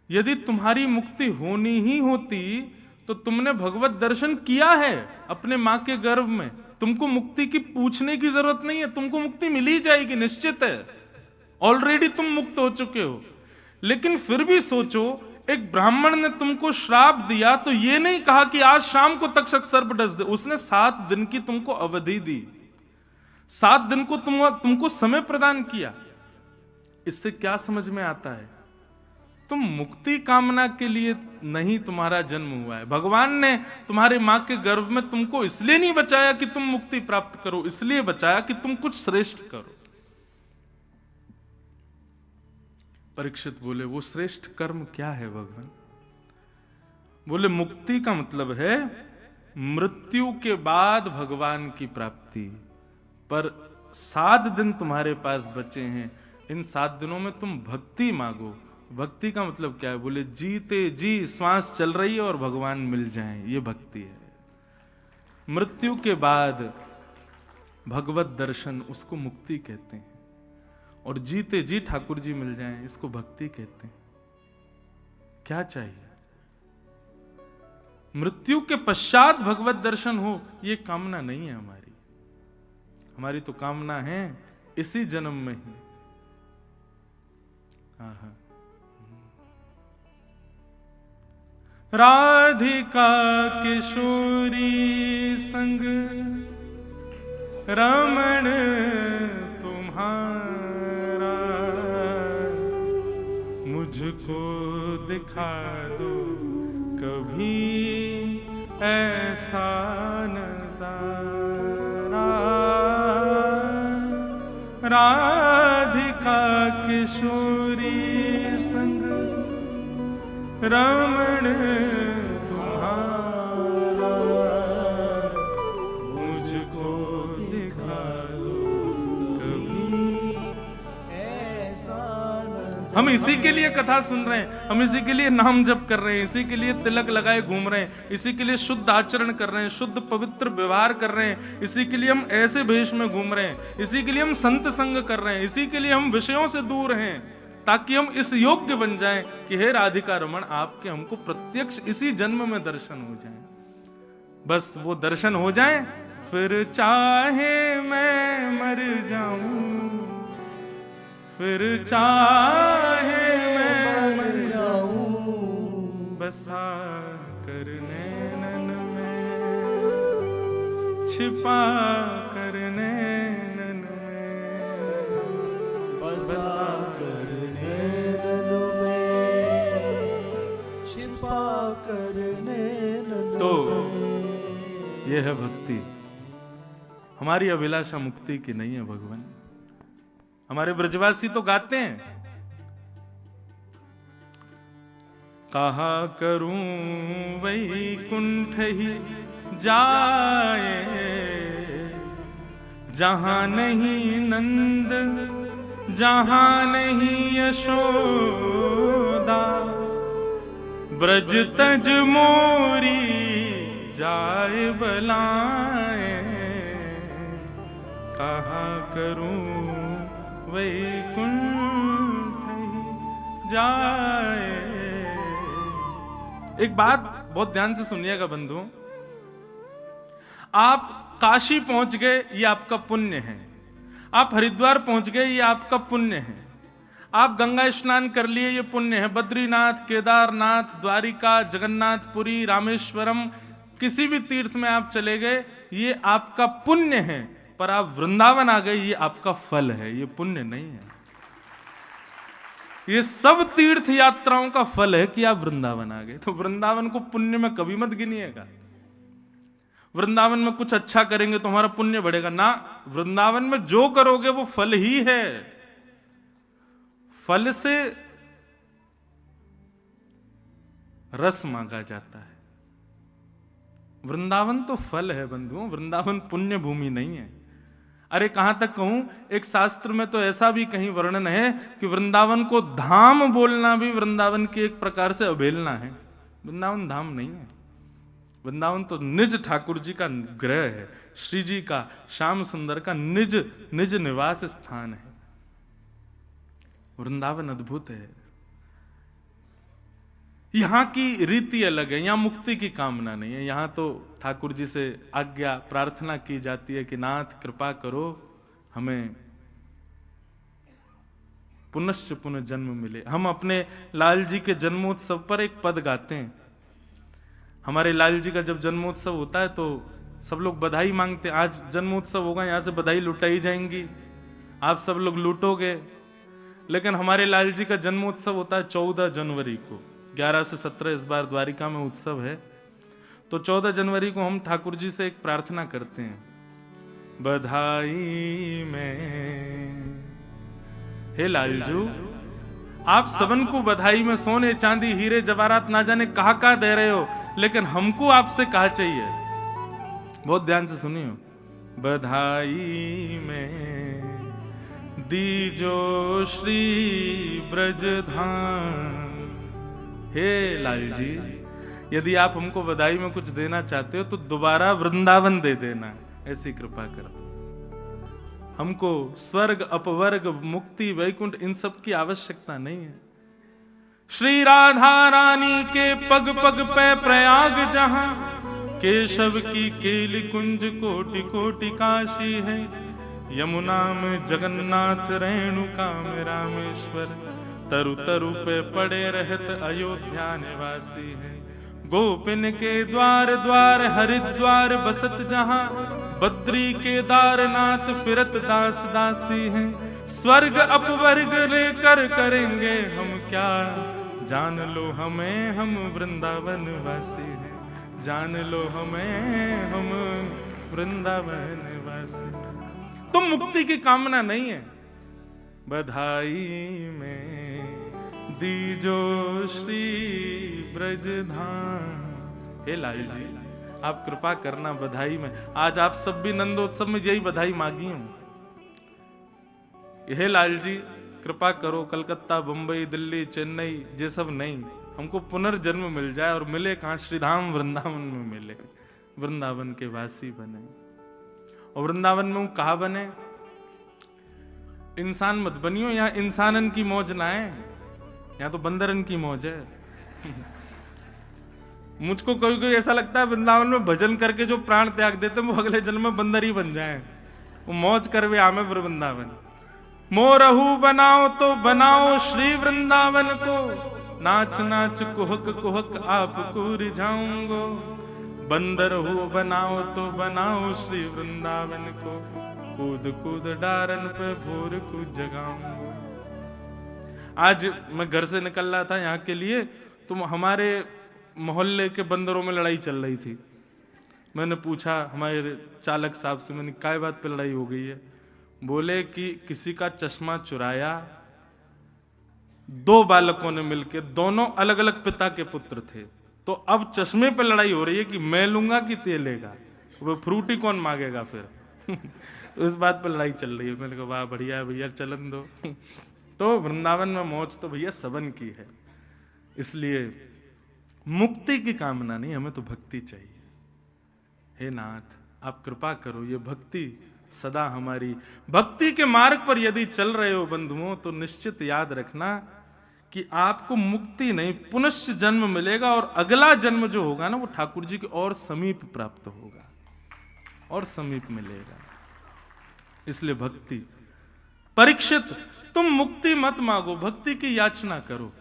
यदि तुम्हारी मुक्ति होनी ही होती तो तुमने भगवत दर्शन किया है अपने मां के गर्भ में, तुमको मुक्ति की पूछने की जरूरत नहीं है, तुमको मुक्ति मिल ही जाएगी, निश्चित है, ऑलरेडी तुम मुक्त हो चुके हो। लेकिन फिर भी सोचो, एक ब्राह्मण ने तुमको श्राप दिया तो ये नहीं कहा कि आज शाम को तक्षक सर्प डस दे, उसने 7 दिन की तुमको अवधि दी, 7 दिन को तुमको समय प्रदान किया। इससे क्या समझ में आता है? तुम मुक्ति कामना के लिए नहीं तुम्हारा जन्म हुआ है। भगवान ने तुम्हारे मां के गर्भ में तुमको इसलिए नहीं बचाया कि तुम मुक्ति प्राप्त करो, इसलिए बचाया कि तुम कुछ श्रेष्ठ करो। परीक्षित बोले वो श्रेष्ठ कर्म क्या है भगवान? बोले मुक्ति का मतलब है मृत्यु के बाद भगवान की प्राप्ति। पर 7 दिन तुम्हारे पास बचे हैं, इन 7 दिनों में तुम भक्ति मांगो। भक्ति का मतलब क्या है? बोले जीते जी श्वास चल रही है और भगवान मिल जाएं, ये भक्ति है। मृत्यु के बाद भगवत दर्शन, उसको मुक्ति कहते हैं। और जीते जी ठाकुर जी मिल जाएं, इसको भक्ति कहते हैं। क्या चाहिए? मृत्यु के पश्चात भगवत दर्शन हो, ये कामना नहीं है हमारी। हमारी तो कामना है इसी जन्म में ही। राधिका किशोरी संग रमण तुम्हारा, मुझको दिखा दो कभी ऐसा नजारा। राधिका किशोरी संग रमण तुम्हारा, मुझको दिखा दो कभी ऐसा। हम इसी के लिए कथा सुन रहे हैं, हम इसी के लिए नाम जप कर रहे हैं, इसी के लिए तिलक लगाए घूम रहे हैं, इसी के लिए शुद्ध आचरण कर रहे हैं, शुद्ध पवित्र व्यवहार कर रहे हैं, इसी के लिए हम ऐसे भेष में घूम रहे हैं, इसी के लिए हम संत संग कर रहे हैं, इसी के लिए हम विषयों से दूर हैं, ताकि हम इस योग्य बन जाएं कि हे राधिका रमण, आपके हमको प्रत्यक्ष इसी जन्म में दर्शन हो जाएं। बस वो दर्शन हो जाएं, फिर चाहे मैं मर जाऊं, फिर चाहे मैं मर जाऊं, बसा कर नैनन में, छिपा कर नैनन में, बसा कर नैनन में, छिपा कर नैनन। तो यह है भक्ति। हमारी अभिलाषा मुक्ति की नहीं है भगवान। हमारे ब्रजवासी तो गाते हैं, कहा करूं वैकुंठ ही जाए, जहां नहीं नंद, जहां नहीं यशोदा, ब्रज तज मोरी जाए बलाएं, कहा करूं वैकुंठ ही जाए। एक बात बहुत ध्यान से सुनिएगा बंधु, आप काशी पहुंच गए ये आपका पुण्य है, आप हरिद्वार पहुंच गए ये आपका पुण्य है, आप गंगा स्नान कर लिए ये पुण्य है, बद्रीनाथ, केदारनाथ, द्वारिका, जगन्नाथपुरी, रामेश्वरम, किसी भी तीर्थ में आप चले गए ये आपका पुण्य है। पर आप वृंदावन आ गए ये आपका फल है, ये पुण्य नहीं है। ये सब तीर्थ यात्राओं का फल है कि आप वृंदावन आ गए। तो वृंदावन को पुण्य में कभी मत गिनिएगा। वृंदावन में कुछ अच्छा करेंगे तो हमारा पुण्य बढ़ेगा ना, वृंदावन में जो करोगे वो फल ही है। फल से रस मांगा जाता है। वृंदावन तो फल है बंधुओं, वृंदावन पुण्य भूमि नहीं है। अरे कहां तक कहूं, एक शास्त्र में तो ऐसा भी कहीं वर्णन है कि वृंदावन को धाम बोलना भी वृंदावन की एक प्रकार से अवहेलना है। वृंदावन धाम नहीं है, वृंदावन तो निज ठाकुर जी का ग्रह है, श्री जी का, श्याम सुंदर का निज निज निवास स्थान है। वृंदावन अद्भुत है। यहां की रीति अलग है, यहां मुक्ति की कामना नहीं है। यहां तो ठाकुर जी से आज्ञा प्रार्थना की जाती है कि नाथ कृपा करो हमें पुनश्च पुनः जन्म मिले। हम अपने लाल जी के जन्मोत्सव पर एक पद गाते हैं। हमारे लाल जी का जब जन्मोत्सव होता है तो सब लोग बधाई मांगते हैं। आज जन्मोत्सव होगा, यहां से बधाई लुटाई जाएंगी, आप सब लोग लूटोगे। लेकिन हमारे लाल जी का जन्मोत्सव होता है 14 जनवरी को, 11 से 17 इस बार द्वारिका में उत्सव है। तो 14 जनवरी को हम ठाकुर जी से एक प्रार्थना करते हैं, बधाई में हे लालजू, आप सबन को बधाई में सोने चांदी हीरे जवाहरात ना जाने कहा दे रहे हो, लेकिन हमको आपसे कहा चाहिए। बहुत ध्यान से सुनियो, बधाई में दीजो श्री ब्रजधाम। हे लाल जी, यदि आप हमको बधाई में कुछ देना चाहते हो तो दोबारा वृंदावन दे देना, ऐसी कृपा कर। हमको स्वर्ग, अपवर्ग, मुक्ति, वैकुंठ इन सब की आवश्यकता नहीं है। श्री राधा रानी के पग पग पे प्रयाग जहां, केशव की केली कुंज कोटि कोटि काशी है। यमुना में जगन्नाथ, रेणुका में रामेश्वर, तरु तरु पे पड़े रहत अयोध्या निवासी है। गोपिन के द्वार द्वार हरिद्वार बसत जहां, बद्री केदारनाथ फिरत दास दासी हैं। स्वर्ग अपवर्ग लेकर करेंगे हम क्या, जान लो हमें हम वृंदावन वासी हैं। जान लो हमें हम वृंदावन वासी। तो मुक्ति की कामना नहीं है, बधाई में दीजो श्री ब्रजधाम। हे लाल जी, आप कृपा करना बधाई में। आज आप सब भी नंदोत्सव में यही बधाई मांगी हूं। हे लाल जी कृपा करो, कलकत्ता, बंबई, दिल्ली, चेन्नई ये सब नहीं, हमको पुनर्जन्म मिल जाए। और मिले कहां, श्रीधाम वृंदावन में मिले, वृंदावन के वासी बने। और वृंदावन में कहा बने, इंसान मत बनियो, यहाँ इंसानन की मौज ना है, यहाँ तो बंदरन की मौज है। मुझको कोई कोई ऐसा लगता है वृंदावन में भजन करके जो प्राण त्याग देते हैं वो अगले जन्म में बंदर ही बन जाए, वो मौज करवे आमे वृंदावन। मोरहू बनाओ तो बनाओ श्री वृंदावन को, नाच नाच कुहक कुहक आपको रिझाऊंगो। बंदर हो बनाओ तो बनाओ श्री वृंदावन को, कूद कूद डारन पे भोर को जगाऊंगो। आज मैं घर से निकल रहा था यहाँ के लिए, तो हमारे मोहल्ले के बंदरों में लड़ाई चल रही थी। मैंने पूछा हमारे चालक साहब से, मैंने काय बात पे लड़ाई हो गई है? बोले कि किसी का चश्मा चुराया, दो बालकों ने मिलकर, दोनों अलग अलग पिता के पुत्र थे, तो अब चश्मे पे लड़ाई हो रही है कि मैं लूंगा कि ते लेगा, वो फ्रूटी कौन मांगेगा फिर। तो इस बात पे लड़ाई चल रही है। मैंने कहा वाह बढ़िया है भैया, चलन दो। तो वृंदावन में मौज तो भैया सबन की है। इसलिए मुक्ति की कामना नहीं, हमें तो भक्ति चाहिए। हे नाथ आप कृपा करो, ये भक्ति सदा हमारी, भक्ति के मार्ग पर यदि चल रहे हो बंधुओं तो निश्चित याद रखना कि आपको मुक्ति नहीं पुनश्च जन्म मिलेगा, और अगला जन्म जो होगा ना वो ठाकुर जी के और समीप प्राप्त होगा और समीप मिलेगा। इसलिए भक्ति, परीक्षित तुम मुक्ति मत मांगो, भक्ति की याचना करो।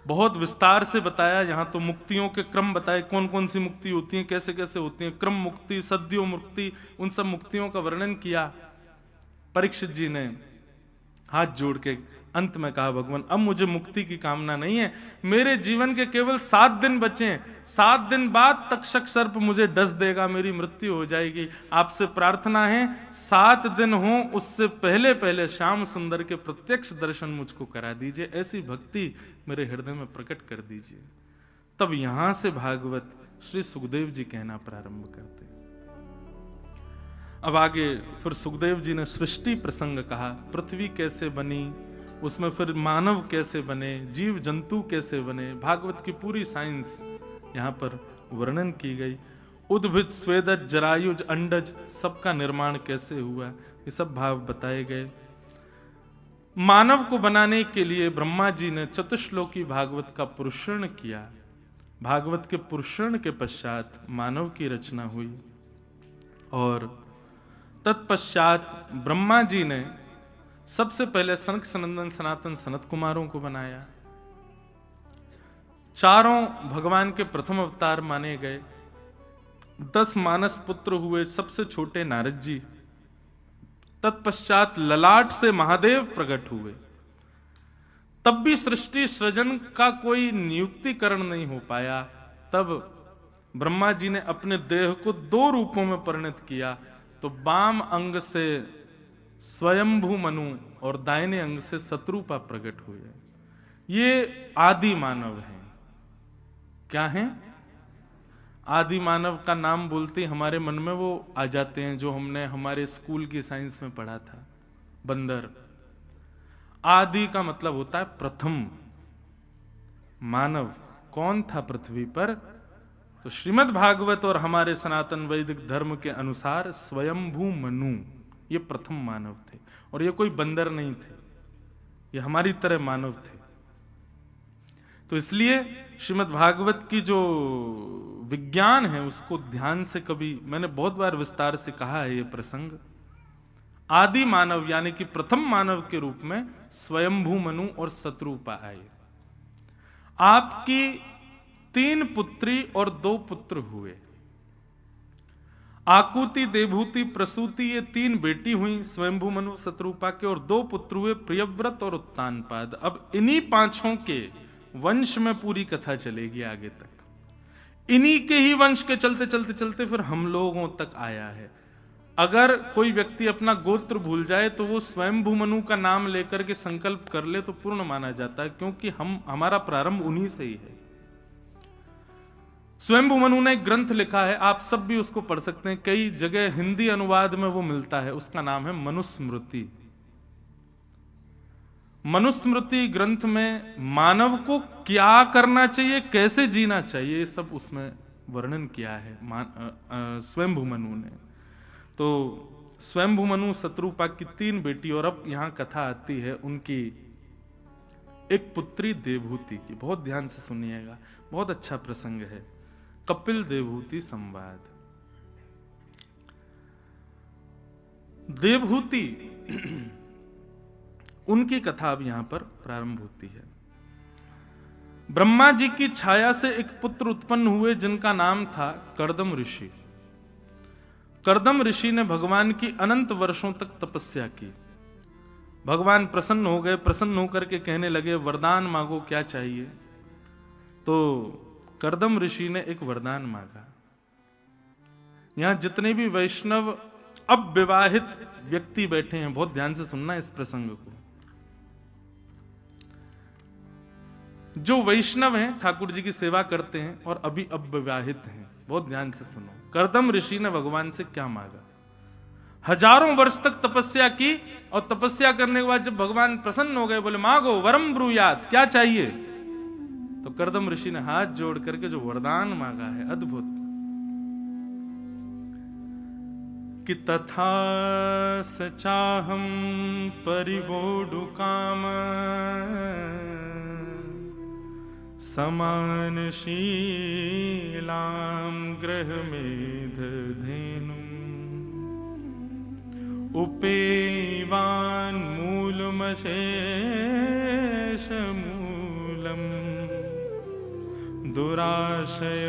बहुत विस्तार से बताया यहां तो, मुक्तियों के क्रम बताए, कौन कौन सी मुक्ति होती है, कैसे कैसे होती है, क्रम मुक्ति, सद्यो मुक्ति, उन सब मुक्तियों का वर्णन किया। परीक्षित जी ने हाथ जोड़ के अंत में कहा, भगवान अब मुझे मुक्ति की कामना नहीं है, मेरे जीवन के केवल 7 दिन बचे हैं, 7 दिन बाद तक्षक सर्प मुझे डस देगा, मेरी मृत्यु हो जाएगी। आपसे प्रार्थना है 7 दिन हो उससे पहले पहले श्याम सुंदर के प्रत्यक्ष दर्शन मुझको करा दीजिए, ऐसी भक्ति मेरे हृदय में प्रकट कर दीजिए। तब यहां से भागवत श्री सुखदेव जी कहना प्रारंभ करते। अब आगे फिर सुखदेव जी ने सृष्टि प्रसंग कहा, पृथ्वी कैसे बनी, उसमें फिर मानव कैसे बने, जीव जंतु कैसे बने, भागवत की पूरी साइंस यहाँ पर वर्णन की गई। उद्भिद स्वेदज जरायुज अंडज सबका निर्माण कैसे हुआ, ये सब भाव बताए गए। मानव को बनाने के लिए ब्रह्मा जी ने चतुश्लोकी भागवत का पुरुषण किया। भागवत के पुरुषण के पश्चात मानव की रचना हुई, और तत्पश्चात ब्रह्मा जी ने सबसे पहले सनक सनंदन सनातन सनत कुमारों को बनाया। चारों भगवान के प्रथम अवतार माने गए। 10 मानस पुत्र हुए, सबसे छोटे नारद जी। तत्पश्चात ललाट से महादेव प्रकट हुए। तब भी सृष्टि सृजन का कोई नियुक्तिकरण नहीं हो पाया। तब ब्रह्मा जी ने अपने देह को 2 रूपों में परिणत किया। तो बाम अंग से स्वयंभू मनु और दाहिने अंग से शत्रुपा प्रकट हुए। ये आदि मानव हैं। क्या हैं? आदि मानव का नाम बोलते ही हमारे मन में वो आ जाते हैं जो हमने हमारे स्कूल की साइंस में पढ़ा था, बंदर। आदि का मतलब होता है प्रथम। मानव कौन था पृथ्वी पर? तो श्रीमद् भागवत और हमारे सनातन वैदिक धर्म के अनुसार स्वयंभू मनु ये प्रथम मानव थे, और ये कोई बंदर नहीं थे, ये हमारी तरह मानव थे। तो इसलिए श्रीमद् भागवत की जो विज्ञान है उसको ध्यान से, कभी मैंने बहुत बार विस्तार से कहा है ये प्रसंग। आदि मानव यानी कि प्रथम मानव के रूप में स्वयंभू मनु और शत्रुपा आए। आपकी 3 पुत्री और 2 पुत्र हुए। आकुति, देवहूति, प्रसूति ये 3 बेटी हुई स्वयंभू मनु शत्रुपा के, और 2 पुत्र हुए प्रियव्रत और उत्तानपाद। अब इन्हीं 5 के वंश में पूरी कथा चलेगी आगे तक। इन्हीं के ही वंश के चलते चलते चलते फिर हम लोगों तक आया है। अगर कोई व्यक्ति अपना गोत्र भूल जाए तो वो स्वयंभू मनु का नाम लेकर के संकल्प कर ले तो पूर्ण माना जाता है, क्योंकि हमारा प्रारंभ उन्हीं से ही है। स्वयंभू मनु ने एक ग्रंथ लिखा है, आप सब भी उसको पढ़ सकते हैं, कई जगह हिंदी अनुवाद में वो मिलता है। उसका नाम है मनुस्मृति। मनुस्मृति ग्रंथ में मानव को क्या करना चाहिए, कैसे जीना चाहिए, ये सब उसमें वर्णन किया है स्वयंभू मनु ने। तो स्वयंभू मनु शत्रुपा की 3 बेटी, और अब यहां कथा आती है उनकी एक पुत्री देवहूति की। बहुत ध्यान से सुनिएगा, बहुत अच्छा प्रसंग है। कपिल देवहूति संवाद। देवहूति उनकी कथा अब यहां पर प्रारंभ होती है। ब्रह्मा जी की छाया से एक पुत्र उत्पन्न हुए जिनका नाम था कर्दम ऋषि। कर्दम ऋषि ने भगवान की अनंत वर्षों तक तपस्या की। भगवान प्रसन्न हो गए, प्रसन्न होकर के कहने लगे वरदान मांगो, क्या चाहिए? तो कर्दम ऋषि ने एक वरदान मांगा। यहां जितने भी वैष्णव अब विवाहित व्यक्ति बैठे हैं, बहुत ध्यान से सुनना इस प्रसंग को। जो वैष्णव हैं, ठाकुर जी की सेवा करते हैं और अभी अब विवाहित हैं, बहुत ध्यान से सुनो। कर्दम ऋषि ने भगवान से क्या मांगा? हजारों वर्ष तक तपस्या की, और तपस्या करने के बाद जब भगवान प्रसन्न हो गए, बोले मांगो वरम ब्रूयात, क्या चाहिए? तो कर्दम ऋषि ने हाथ जोड़ करके जो वरदान मांगा है, अद्भुत। कि तथा सचाहम परिवोडु काम समान शीलाम ग्रह मेध धेनु उपेवान मूलमशेष मूलम दुराशय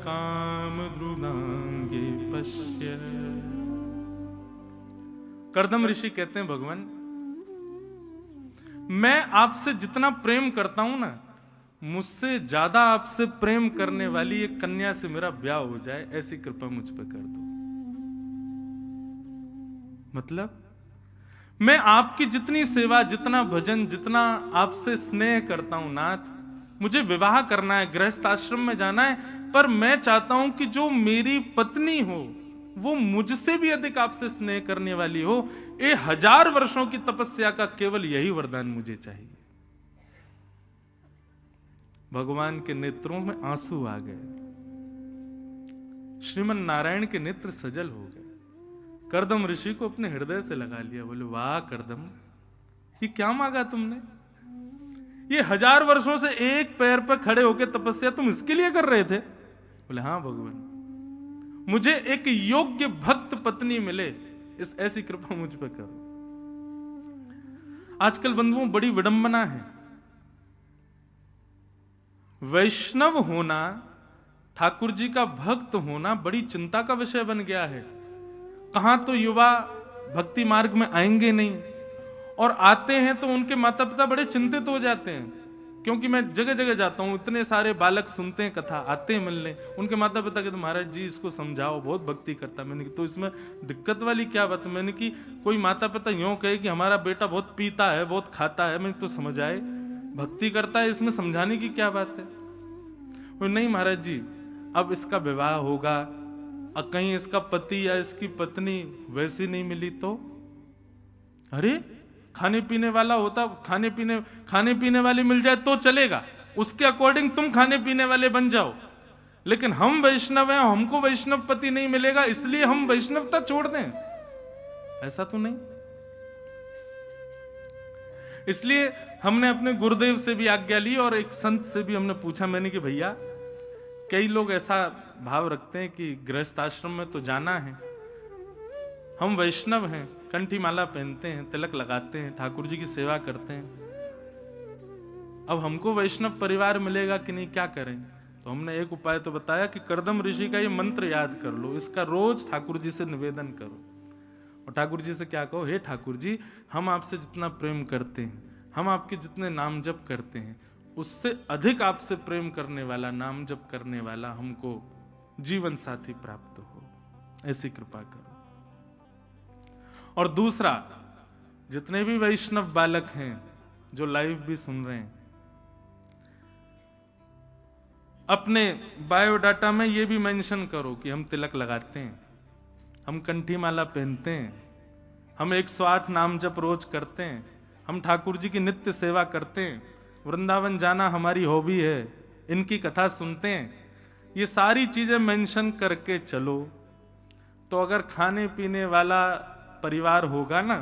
काम द्रुदांगे पश्य। कर्दम ऋषि कहते हैं भगवान, मैं आपसे जितना प्रेम करता हूं ना, मुझसे ज्यादा आपसे प्रेम करने वाली एक कन्या से मेरा ब्याह हो जाए, ऐसी कृपा मुझ पर कर दो। मतलब मैं आपकी जितनी सेवा, जितना भजन, जितना आपसे स्नेह करता हूं नाथ, मुझे विवाह करना है, गृहस्थ आश्रम में जाना है, पर मैं चाहता हूं कि जो मेरी पत्नी हो वो मुझसे भी अधिक आपसे स्नेह करने वाली हो। ये 1000 वर्षों की तपस्या का केवल यही वरदान मुझे चाहिए। भगवान के नेत्रों में आंसू आ गए, श्रीमन नारायण के नेत्र सजल हो गए। कर्दम ऋषि को अपने हृदय से लगा लिया, बोले वाह कर्दम, ये क्या मांगा तुमने? ये 1000 वर्षों से एक पैर पर खड़े होकर तपस्या तुम इसके लिए कर रहे थे? बोले हाँ भगवान, मुझे एक योग्य भक्त पत्नी मिले, इस ऐसी कृपा मुझ पर करो। आजकल बंधुओं बड़ी विडंबना है, वैष्णव होना, ठाकुर जी का भक्त होना बड़ी चिंता का विषय बन गया है। कहां तो युवा भक्ति मार्ग में आएंगे नहीं, और आते हैं तो उनके माता पिता बड़े चिंतित हो जाते हैं, क्योंकि मैं जगह जगह जाता हूं, इतने सारे बालक सुनते हैं कथा, आते हैं मिलने, उनके माता पिता कहते महाराज जी इसको समझाओ, बहुत भक्ति करता। मैंने कहा तो इसमें दिक्कत वाली क्या बात? मैंने कि कोई माता पिता यूं कहे कि हमारा बेटा बहुत पीता है, बहुत खाता है, मैंने तो समझ आए, भक्ति करता है, इसमें समझाने की क्या बात है? नहीं महाराज जी, अब इसका विवाह होगा, कहीं इसका पति या इसकी पत्नी वैसी नहीं मिली तो? अरे खाने पीने वाला होता, खाने पीने वाली मिल जाए तो चलेगा, उसके अकॉर्डिंग तुम खाने पीने वाले बन जाओ, लेकिन हम वैष्णव हैं, हमको वैष्णव पति नहीं मिलेगा इसलिए हम वैष्णवता छोड़ दें, ऐसा तो नहीं। इसलिए हमने अपने गुरुदेव से भी आज्ञा ली और एक संत से भी हमने पूछा, मैंने कि भैया कई लोग ऐसा भाव रखते हैं कि गृहस्थ आश्रम में तो जाना है, हम वैष्णव हैं, कंठी माला पहनते हैं, तिलक लगाते हैं, ठाकुर जी की सेवा करते हैं, अब हमको वैष्णव परिवार मिलेगा कि नहीं, क्या करें? तो हमने एक उपाय तो बताया कि कर्दम ऋषि का ये मंत्र याद कर लो, इसका रोज ठाकुर जी से निवेदन करो, और ठाकुर जी से क्या कहो, हे ठाकुर जी, हम आपसे जितना प्रेम करते हैं, हम आपके जितने नाम जप करते हैं, उससे अधिक आपसे प्रेम करने वाला, नाम जप करने वाला हमको जीवन साथी प्राप्त हो, ऐसी कृपा करो। और दूसरा, जितने भी वैष्णव बालक हैं जो लाइव भी सुन रहे हैं, अपने बायोडाटा में ये भी मेंशन करो कि हम तिलक लगाते हैं, हम कंठी माला पहनते हैं, हम 108 नाम जप रोज करते हैं, हम ठाकुर जी की नित्य सेवा करते हैं, वृंदावन जाना हमारी हॉबी है, इनकी कथा सुनते हैं, ये सारी चीजें मेंशन करके चलो। तो अगर खाने पीने वाला परिवार होगा ना,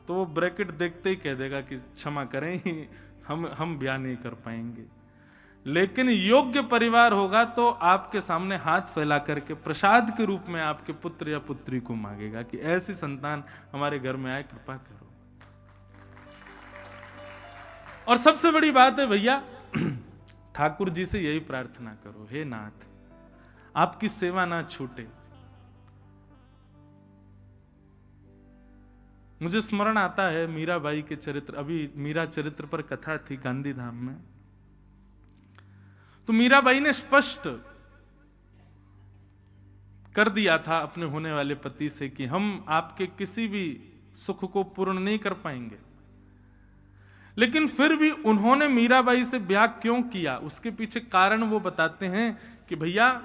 तो वो ब्रैकेट देखते ही कह देगा कि क्षमा करें, हम ब्याह नहीं कर पाएंगे। लेकिन योग्य परिवार होगा तो आपके सामने हाथ फैला करके प्रसाद के रूप में आपके पुत्र या पुत्री को मांगेगा कि ऐसी संतान हमारे घर में आए, कृपा करो। और सबसे बड़ी बात है भैया, ठाकुर जी से यही प्रार्थना करो, हे नाथ आपकी सेवा ना छूटे। मुझे स्मरण आता है मीराबाई के चरित्र, अभी मीरा चरित्र पर कथा थी गांधी धाम में, तो मीराबाई ने स्पष्ट कर दिया था अपने होने वाले पति से कि हम आपके किसी भी सुख को पूर्ण नहीं कर पाएंगे। लेकिन फिर भी उन्होंने मीराबाई से ब्याह क्यों किया, उसके पीछे कारण वो बताते हैं कि भैया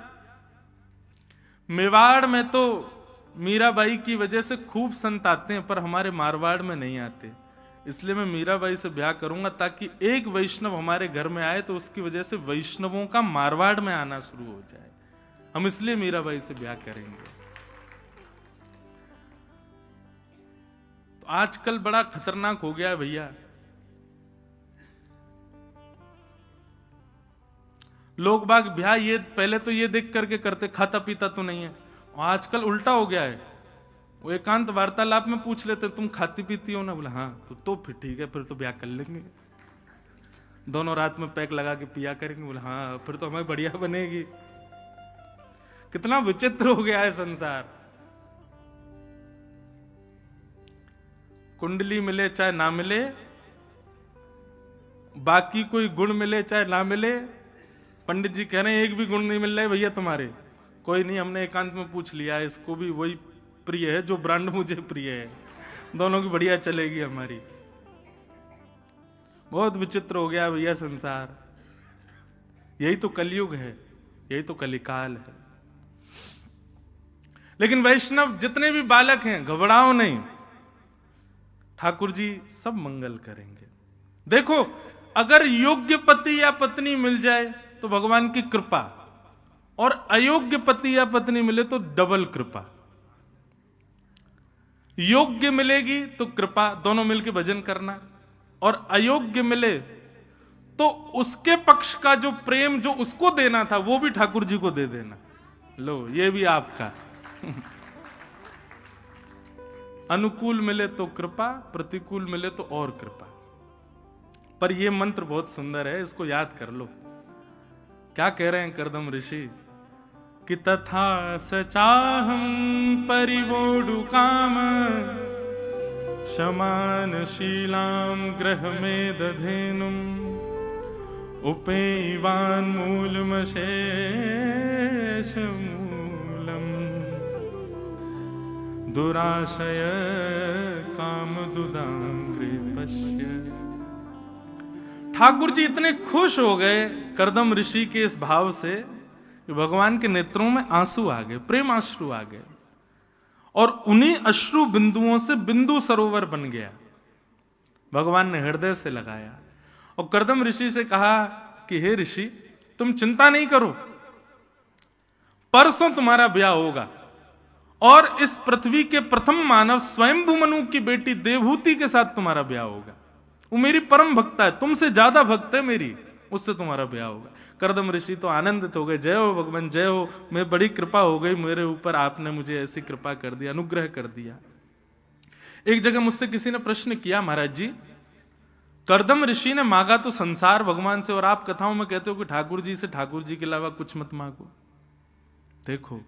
मेवाड़ में तो मीराबाई की वजह से खूब संत आते हैं, पर हमारे मारवाड़ में नहीं आते, इसलिए मैं मीराबाई से ब्याह करूंगा ताकि एक वैष्णव हमारे घर में आए तो उसकी वजह से वैष्णवों का मारवाड़ में आना शुरू हो जाए, हम इसलिए मीराबाई से ब्याह करेंगे। तो आजकल बड़ा खतरनाक हो गया है भैया। लोग बाग ब्याह ये पहले तो ये देख करके करते खाता पीता तो नहीं है, और आजकल उल्टा हो गया है। वो एकांत वार्तालाप में पूछ लेते तुम खाती पीती हो ना, बोला हाँ, तो फिर ठीक है, फिर तो ब्याह कर लेंगे, दोनों रात में पैक लगा के पिया करेंगे। बोला हाँ, फिर तो हमें बढ़िया बनेगी। कितना विचित्र हो गया है संसार। कुंडली मिले चाहे ना मिले, बाकी कोई गुण मिले चाहे ना मिले, पंडित जी कह रहे हैं एक भी गुण नहीं मिल रहा है भैया तुम्हारे। कोई नहीं, हमने एकांत में पूछ लिया है, इसको भी वही प्रिय है जो ब्रांड मुझे प्रिय है, दोनों की बढ़िया चलेगी हमारी। बहुत विचित्र हो गया भैया संसार। यही तो कलयुग है, यही तो कलिकाल है। लेकिन वैष्णव जितने भी बालक हैं, घबराओ नहीं, ठाकुर जी सब मंगल करेंगे। देखो, अगर योग्य पति या पत्नी मिल जाए तो भगवान की कृपा, और अयोग्य पति या पत्नी मिले तो डबल कृपा। योग्य मिलेगी तो कृपा, दोनों मिलकर भजन करना, और अयोग्य मिले तो उसके पक्ष का जो प्रेम जो उसको देना था वो भी ठाकुर जी को दे देना। लो, ये भी आपका। अनुकूल मिले तो कृपा, प्रतिकूल मिले तो और कृपा। पर यह मंत्र बहुत सुंदर है, इसको याद कर लो। क्या कह रहे हैं कर्दम ऋषि कि तथा सचाहम परिवोडु काम शमान शीलाम ग्रह में दधेनुम उपेवान मूलम शेष मूलम दुराशय काम दुदांग्रे पश्य। ठाकुर जी इतने खुश हो गए कर्दम ऋषि के इस भाव से कि भगवान के नेत्रों में आंसू आ गए, प्रेम अश्रु आ गए, और उन्हीं अश्रु बिंदुओं से बिंदु सरोवर बन गया। भगवान ने हृदय से लगाया और कर्दम ऋषि से कहा कि हे ऋषि, तुम चिंता नहीं करो, परसों तुम्हारा ब्याह होगा, और इस पृथ्वी के प्रथम मानव स्वयंभू मनु की बेटी देवहूति के साथ तुम्हारा ब्याह होगा। वो मेरी परम भक्त है, तुमसे ज्यादा भक्त है मेरी, उससे तुम्हारा ब्याह होगा। कर्दम ऋषि तो आनंदित हो गए, जय हो भगवान, जय हो, मैं बड़ी कृपा हो गई मेरे ऊपर, आपने मुझे ऐसी कृपा कर दिया, अनुग्रह कर दिया। एक जगह मुझसे किसी ने प्रश्न किया, महाराज जी, कर्दम ऋषि ने मांगा तो संसार भगवान से, और आप कथाओं में कहते हो कि ठाकुर जी से ठाकुर जी के अलावा कुछ मत मांगो। देखो,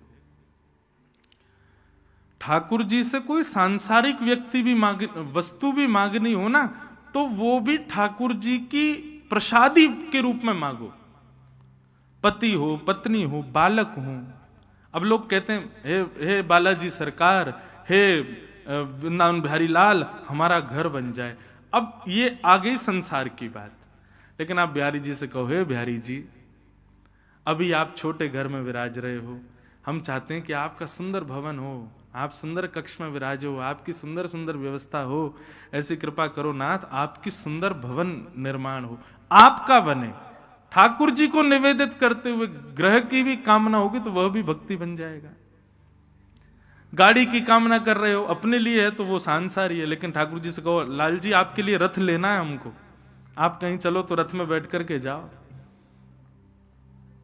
ठाकुर जी से कोई सांसारिक व्यक्ति भी वस्तु भी मांगनी हो ना, तो वो भी ठाकुर जी की प्रसादी के रूप में मांगो। पति हो, पत्नी हो, बालक हो। अब लोग कहते हैं हे बालाजी सरकार, हे वृंदावन बिहारी लाल, हमारा घर बन जाए। अब ये आ गई संसार की बात। लेकिन आप बिहारी जी से कहो, हे बिहारी जी, अभी आप छोटे घर में विराज रहे हो, हम चाहते हैं कि आपका सुंदर भवन हो, आप सुंदर कक्ष में विराजो, आपकी सुंदर सुंदर व्यवस्था हो, ऐसी कृपा करो नाथ, आपकी सुंदर भवन निर्माण हो, आपका बने। ठाकुर जी को निवेदित करते हुए ग्रह की भी कामना होगी तो वह भी भक्ति बन जाएगा। गाड़ी की कामना कर रहे हो, अपने लिए है तो वो सांसारी है, लेकिन ठाकुर जी से कहो, लाल जी आपके लिए रथ लेना है हमको, आप कहीं चलो तो रथ में बैठ करके जाओ।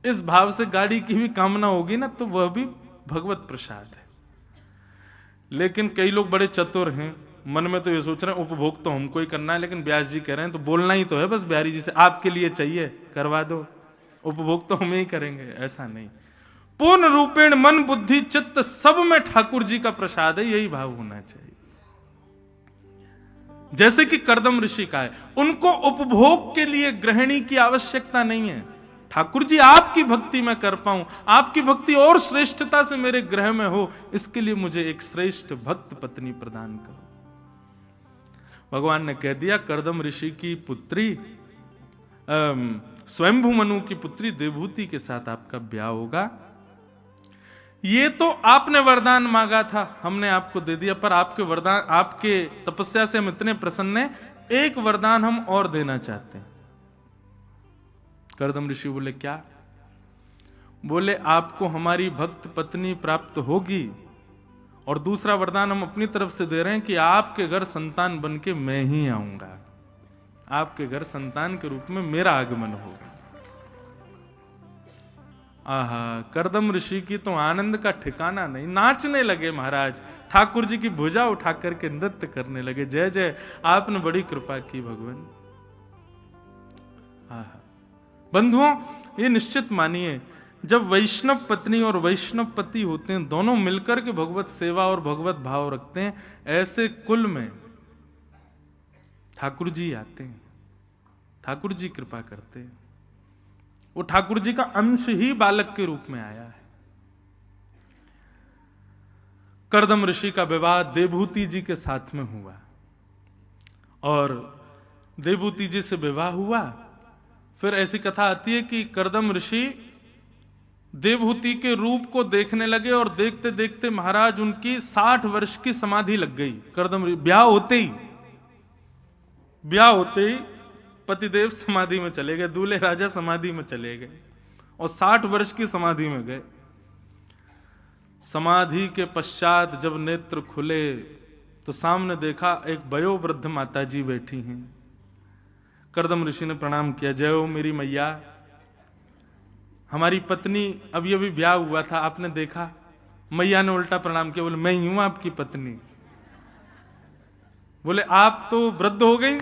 इस भाव से गाड़ी की भी कामना होगी ना, तो वह भी भगवत प्रसाद है। लेकिन कई लोग बड़े चतुर हैं, मन में तो ये सोच रहे हैं उपभोग तो हमको ही करना है, लेकिन व्यास जी कह रहे हैं तो बोलना ही तो है बस बिहारी जी से, आपके लिए चाहिए करवा दो, उपभोग तो हम ही करेंगे। ऐसा नहीं, पूर्ण रूपेण मन बुद्धि चित्त सब में ठाकुर जी का प्रसाद है, यही भाव होना चाहिए। जैसे कि कर्दम ऋषि का है, उनको उपभोग के लिए गृहिणी की आवश्यकता नहीं है। ठाकुर जी आपकी भक्ति में कर पाऊं, आपकी भक्ति और श्रेष्ठता से मेरे ग्रह में हो, इसके लिए मुझे एक श्रेष्ठ भक्त पत्नी प्रदान करो। भगवान ने कह दिया, कर्दम ऋषि की पुत्री स्वयंभू मनु की पुत्री देवहूति के साथ आपका ब्याह होगा। ये तो आपने वरदान मांगा था, हमने आपको दे दिया, पर आपके वरदान, आपके तपस्या से हम इतने प्रसन्न हैं, एक वरदान हम और देना चाहते हैं। कर्दम ऋषि बोले, क्या? बोले, आपको हमारी भक्त पत्नी प्राप्त होगी और दूसरा वरदान हम अपनी तरफ से दे रहे हैं कि आपके घर संतान बन के मैं ही आऊंगा, आपके घर संतान के रूप में मेरा आगमन होगा। आहा, करदम ऋषि की तो आनंद का ठिकाना नहीं, नाचने लगे महाराज, ठाकुर जी की भुजा उठा करके नृत्य करने लगे। जय जय, आपने बड़ी कृपा की भगवान। आहा, बंधुओं, ये निश्चित मानिए, जब वैष्णव पत्नी और वैष्णव पति होते हैं, दोनों मिलकर के भगवत सेवा और भगवत भाव रखते हैं, ऐसे कुल में ठाकुर जी आते हैं, ठाकुर जी कृपा करते हैं। वो ठाकुर जी का अंश ही बालक के रूप में आया है। करदम ऋषि का विवाह देवहूति जी के साथ में हुआ और देवहूति जी से विवाह हुआ। फिर ऐसी कथा आती है कि करदम ऋषि देवहूति के रूप को देखने लगे और देखते देखते महाराज उनकी 60 वर्ष की समाधि लग गई। करदम ब्याह होते ही पतिदेव समाधि में चले गए, दूल्हे राजा समाधि में चले गए और 60 वर्ष की समाधि में गए। समाधि के पश्चात जब नेत्र खुले तो सामने देखा एक वयोवृद्ध माता जी बैठी हैं। करदम ऋषि ने प्रणाम किया, जय हो मेरी मैया, हमारी पत्नी अभी अभी ब्याह हुआ था, आपने देखा? मैया ने उल्टा प्रणाम किया, बोले मैं ही हूं आपकी पत्नी। बोले आप तो वृद्ध हो गई।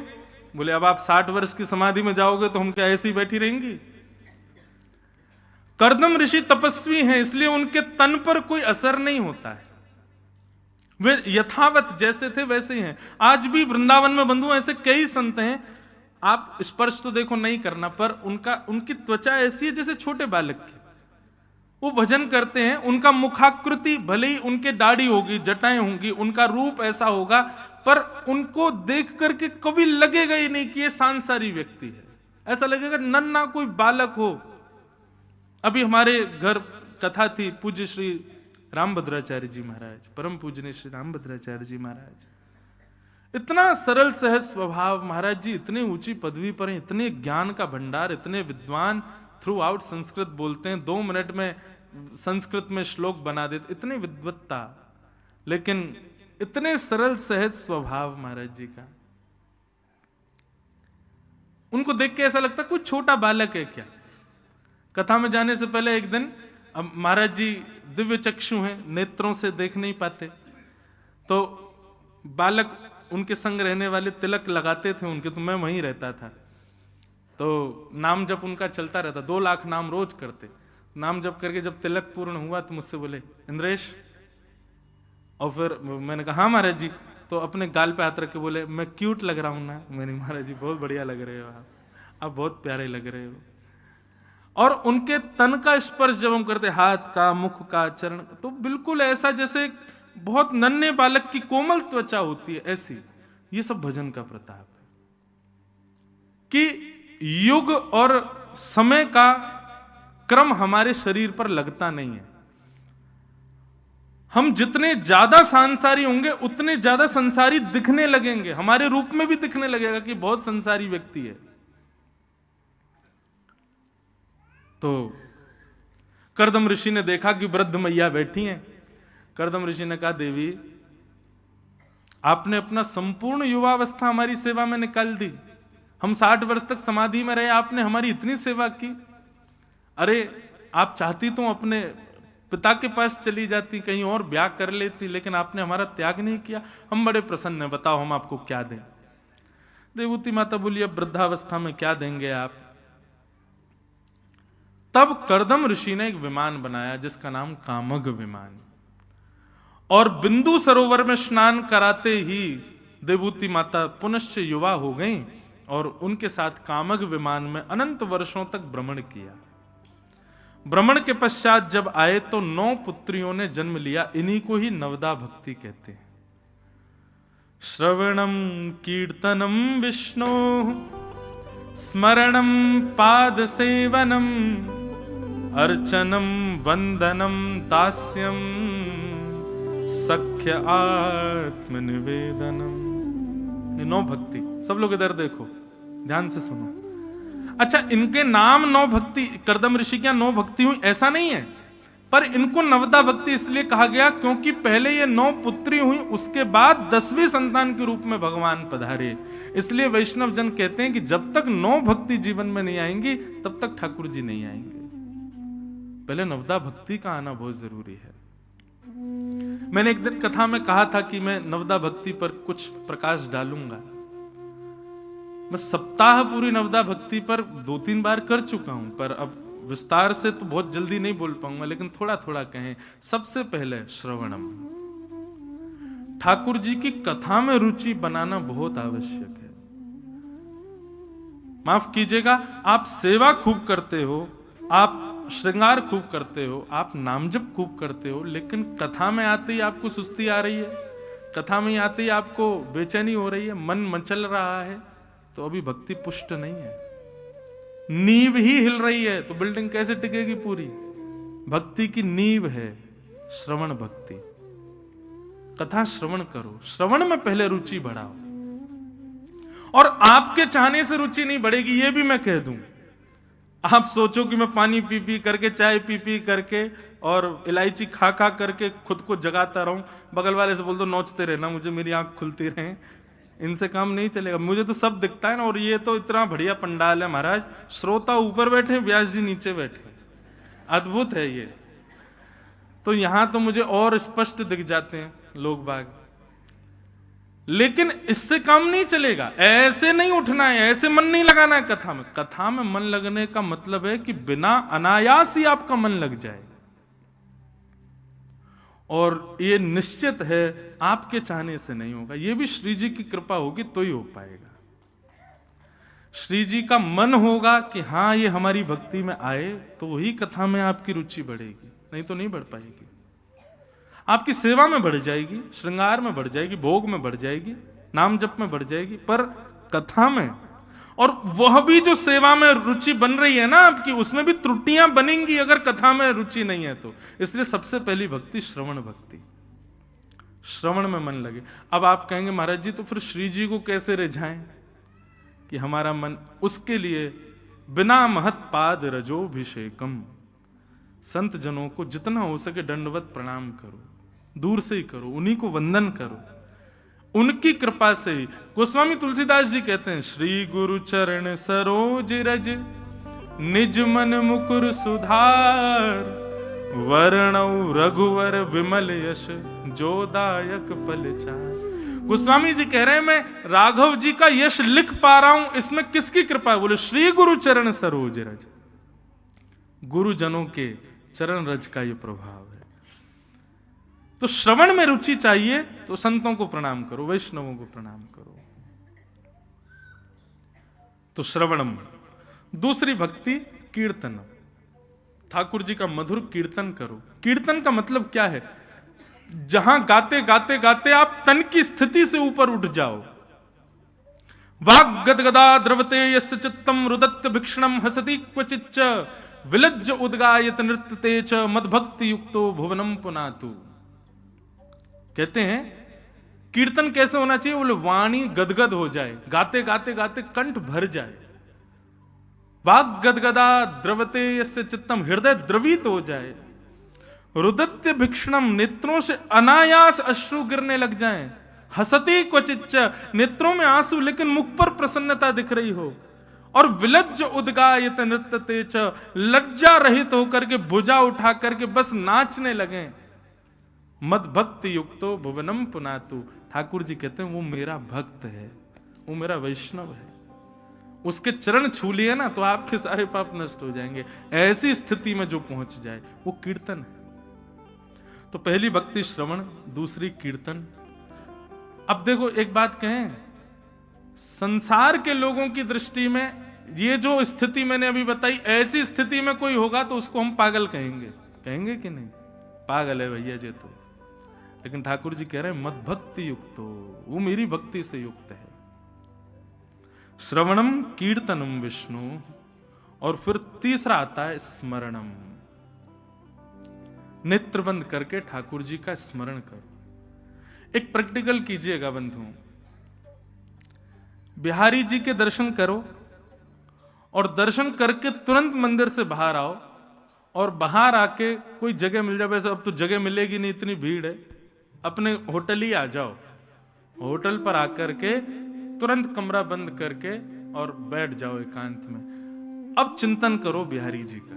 बोले अब आप 60 वर्ष की समाधि में जाओगे तो हम क्या ऐसी ही बैठी रहेंगी? करदम ऋषि तपस्वी हैं, इसलिए उनके तन पर कोई असर नहीं होता है, वे यथावत जैसे थे वैसे ही हैं। आज भी वृंदावन में बंधु ऐसे कई संत हैं, आप स्पर्श तो देखो नहीं करना, पर उनकी त्वचा ऐसी है जैसे छोटे बालक की। वो भजन करते हैं, उनका मुखाकृति भले ही उनके दाढ़ी होगी, जटाएं होंगी, उनका रूप ऐसा होगा, पर उनको देख करके कभी लगेगा ही नहीं कि ये सांसारी व्यक्ति है। ऐसा लगेगा नन्हा कोई बालक हो। अभी हमारे घर कथा थी, पूज्य श्री रामभद्राचार्य जी महाराज, परम पूजनीय श्री रामभद्राचार्य जी महाराज, इतना सरल सहज स्वभाव महाराज जी, इतनी ऊंची पदवी पर हैं, इतने ज्ञान का भंडार, इतने विद्वान, थ्रू आउट संस्कृत बोलते हैं, 2 मिनट में संस्कृत में श्लोक बना देते, इतनी विद्वत्ता, लेकिन इतने सरल सहज स्वभाव महाराज जी का। उनको देख के ऐसा लगता कोई छोटा बालक है क्या। कथा में जाने से पहले एक दिन, अब महाराज जी दिव्य चक्षु हैं, नेत्रों से देख नहीं पाते, तो बालक उनके संग रहने वाले तिलक लगाते थे उनके, तो मैं वहीं रहता था, तो नाम जप उनका चलता रहता, 2 लाख नाम रोज करते। नाम जप करके जब तिलक पूर्ण हुआ तो मुझसे बोले, इंद्रेश, और फिर मैंने कहा हाँ महाराज जी, तो अपने गाल पे हाथ रख के बोले, मैं क्यूट लग रहा हूं ना? मैंने, महाराज जी बहुत बढ़िया लग रहे हो आप बहुत प्यारे लग रहे हो। और उनके तन का स्पर्श जब हम करते, हाथ का, मुख का, चरण, तो बिल्कुल ऐसा जैसे बहुत नन्हे बालक की कोमल त्वचा होती है, ऐसी। ये सब भजन का प्रताप है कि युग और समय का क्रम हमारे शरीर पर लगता नहीं है। हम जितने ज्यादा सांसारी होंगे उतने ज्यादा संसारी दिखने लगेंगे, हमारे रूप में भी दिखने लगेगा कि बहुत संसारी व्यक्ति है। तो करदम ऋषि ने देखा कि वृद्ध मैया बैठी हैं। करदम ऋषि ने कहा, देवी आपने अपना संपूर्ण युवावस्था हमारी सेवा में निकाल दी, हम 60 वर्ष तक समाधि में रहे, आपने हमारी इतनी सेवा की। अरे आप चाहती तो अपने पिता के पास चली जाती, कहीं और ब्याह कर लेती, लेकिन आपने हमारा त्याग नहीं किया, हम बड़े प्रसन्न हैं, बताओ हम आपको क्या दें। देवहूति माता बोली, अब वृद्धावस्था में क्या देंगे आप। तब करदम ऋषि ने एक विमान बनाया जिसका नाम कामग विमान, और बिंदु सरोवर में स्नान कराते ही देवहूति माता पुनश्च युवा हो गईं और उनके साथ कामग विमान में अनंत वर्षों तक भ्रमण किया। भ्रमण के पश्चात जब आए तो 9 पुत्रियों ने जन्म लिया। इन्हीं को ही नवदा भक्ति कहते हैं। श्रवणम कीर्तनम विष्णु स्मरणम पाद सेवनम अर्चनम वंदनम दास्यम सख्य आत्मनिवेदनम। ये 9 भक्ति, सब लोग इधर देखो, ध्यान से सुनो। अच्छा, इनके नाम 9 भक्ति, करदम ऋषि क्या 9 भक्ति हुई, ऐसा नहीं है। पर इनको नवदा भक्ति इसलिए कहा गया क्योंकि पहले ये 9 पुत्री हुई, उसके बाद 10वीं संतान के रूप में भगवान पधारे। इसलिए वैष्णव जन कहते हैं कि जब तक 9 भक्ति जीवन में नहीं आएंगी तब तक ठाकुर जी नहीं आएंगे। पहले नवदा भक्ति का आना बहुत जरूरी है। मैंने एक दिन कथा में कहा था कि मैं नवदा भक्ति पर कुछ प्रकाश डालूंगा। मैं सप्ताह पूरी नवदा भक्ति पर 2-3 बार कर चुका हूं, पर अब विस्तार से तो बहुत जल्दी नहीं बोल पाऊंगा, लेकिन थोड़ा थोड़ा कहें। सबसे पहले श्रवणम, ठाकुर जी की कथा में रुचि बनाना बहुत आवश्यक है। माफ कीजिएगा, आप सेवा खूब करते हो, आप श्रृंगार खूब करते हो, आप नाम जप खूब करते हो, लेकिन कथा में आते ही आपको सुस्ती आ रही है, कथा में आते ही आपको बेचैनी हो रही है, मन मचल रहा है, तो अभी भक्ति पुष्ट नहीं है। नींव ही हिल रही है तो बिल्डिंग कैसे टिकेगी पूरी? भक्ति की नींव है श्रवण भक्ति। कथा श्रवण करो, श्रवण में पहले रुचि बढ़ाओ। और आपके चाहने से रुचि नहीं बढ़ेगी, ये भी मैं कह दूं। आप सोचो कि मैं पानी पी पी करके, चाय पी पी करके और इलायची खा खा करके खुद को जगाता रहूं, बगल वाले से बोल दो नोचते रहना मुझे, मेरी आंख खुलती रहे, इनसे काम नहीं चलेगा। मुझे तो सब दिखता है ना, और ये तो इतना बढ़िया पंडाल है महाराज, श्रोता ऊपर बैठे, व्यास जी नीचे बैठे, अद्भुत है ये। तो यहां तो मुझे और स्पष्ट दिख जाते हैं लोग बाग, लेकिन इससे काम नहीं चलेगा। ऐसे नहीं उठना है, ऐसे मन नहीं लगाना है कथा में। कथा में मन लगने का मतलब है कि बिना अनायास ही आपका मन लग जाए, और ये निश्चित है आपके चाहने से नहीं होगा। ये भी श्री जी की कृपा होगी तो ही हो पाएगा। श्री जी का मन होगा कि हाँ ये हमारी भक्ति में आए, तो वही कथा में आपकी रुचि बढ़ेगी, नहीं तो नहीं बढ़ पाएगी। आपकी सेवा में बढ़ जाएगी, श्रृंगार में बढ़ जाएगी, भोग में बढ़ जाएगी, नाम जप में बढ़ जाएगी, पर कथा में, और वह भी जो सेवा में रुचि बन रही है ना आपकी, उसमें भी त्रुटियां बनेंगी अगर कथा में रुचि नहीं है तो। इसलिए सबसे पहली भक्ति श्रवण भक्ति, श्रवण में मन लगे। अब आप कहेंगे महाराज जी तो फिर श्री जी को कैसे रिझाएं कि हमारा मन? उसके लिए बिना महत पाद रजोभिषेकम, संत जनों को जितना हो सके दंडवत प्रणाम करो, दूर से ही करो, उन्हीं को वंदन करो, उनकी कृपा से ही। गोस्वामी तुलसीदास जी कहते हैं, श्री गुरु चरण सरोज रज निज मन मुकुर सुधार, वर्णौ रघुवर विमल यश जोदायक फल चार। गोस्वामी जी कह रहे हैं मैं राघव जी का यश लिख पा रहा हूं, इसमें किसकी कृपा है? बोले श्री गुरु चरण सरोज रज, गुरुजनों के चरण रज का ये प्रभाव है। तो श्रवण में रुचि चाहिए तो संतों को प्रणाम करो, वैष्णवों को प्रणाम करो। तो श्रवणम। दूसरी भक्ति कीर्तन, ठाकुर जी का मधुर कीर्तन करो। कीर्तन का मतलब क्या है? जहां गाते गाते गाते आप तन की स्थिति से ऊपर उठ जाओ। वाग गदगदा द्रवते यस्य चित्तम रुदत्त भिक्षणम हसति क्वचिच्च विलज्ज उद्गायत नृत्यते च मदभक्ति युक्तो भुवनम पुनातु। कहते हैं कीर्तन कैसे होना चाहिए? बोले वाणी गदगद हो जाए, गाते गाते गाते कंठ भर जाए। वाग गदगदा द्रवते यस्य चित्तम, हृदय द्रवित हो जाए। रुदत्य भिक्षणम, नेत्रों से अनायास अश्रु गिरने लग जाएं। हसती क्वचिच्च, नेत्रों में आंसू लेकिन मुख पर प्रसन्नता दिख रही हो। और विलज्ज उद्गायत नृत्यते च, लज्जा रहित होकर के भुजा उठा करके बस नाचने लगे। मद भक्ति युक्तो भुवनम पुनातु, ठाकुर जी कहते हैं वो मेरा भक्त है, वो मेरा वैष्णव है, उसके चरण छू लिए ना तो आपके सारे पाप नष्ट हो जाएंगे। ऐसी स्थिति में जो पहुंच जाए वो कीर्तन है। तो पहली भक्ति श्रवण, दूसरी कीर्तन। अब देखो एक बात कहें, संसार के लोगों की दृष्टि में ये जो स्थिति मैंने अभी बताई, ऐसी स्थिति में कोई होगा तो उसको हम पागल कहेंगे, कहेंगे कि नहीं? पागल है भैया जी तो। लेकिन ठाकुर जी कह रहे हैं मद भक्ति युक्तो, वो मेरी भक्ति से युक्त है। श्रवणम कीर्तनम विष्णु, और फिर तीसरा आता है स्मरणम। नेत्र बंद करके ठाकुर जी का स्मरण करो। एक प्रैक्टिकल कीजिएगा बंधुओं, बिहारी जी के दर्शन करो और दर्शन करके तुरंत मंदिर से बाहर आओ और बाहर आके कोई जगह मिल जाए, वैसे अब तो जगह मिलेगी नहीं, इतनी भीड़ है, अपने होटल ही आ जाओ, होटल पर आकर के तुरंत कमरा बंद करके और बैठ जाओ एकांत में। अब चिंतन करो बिहारी जी का,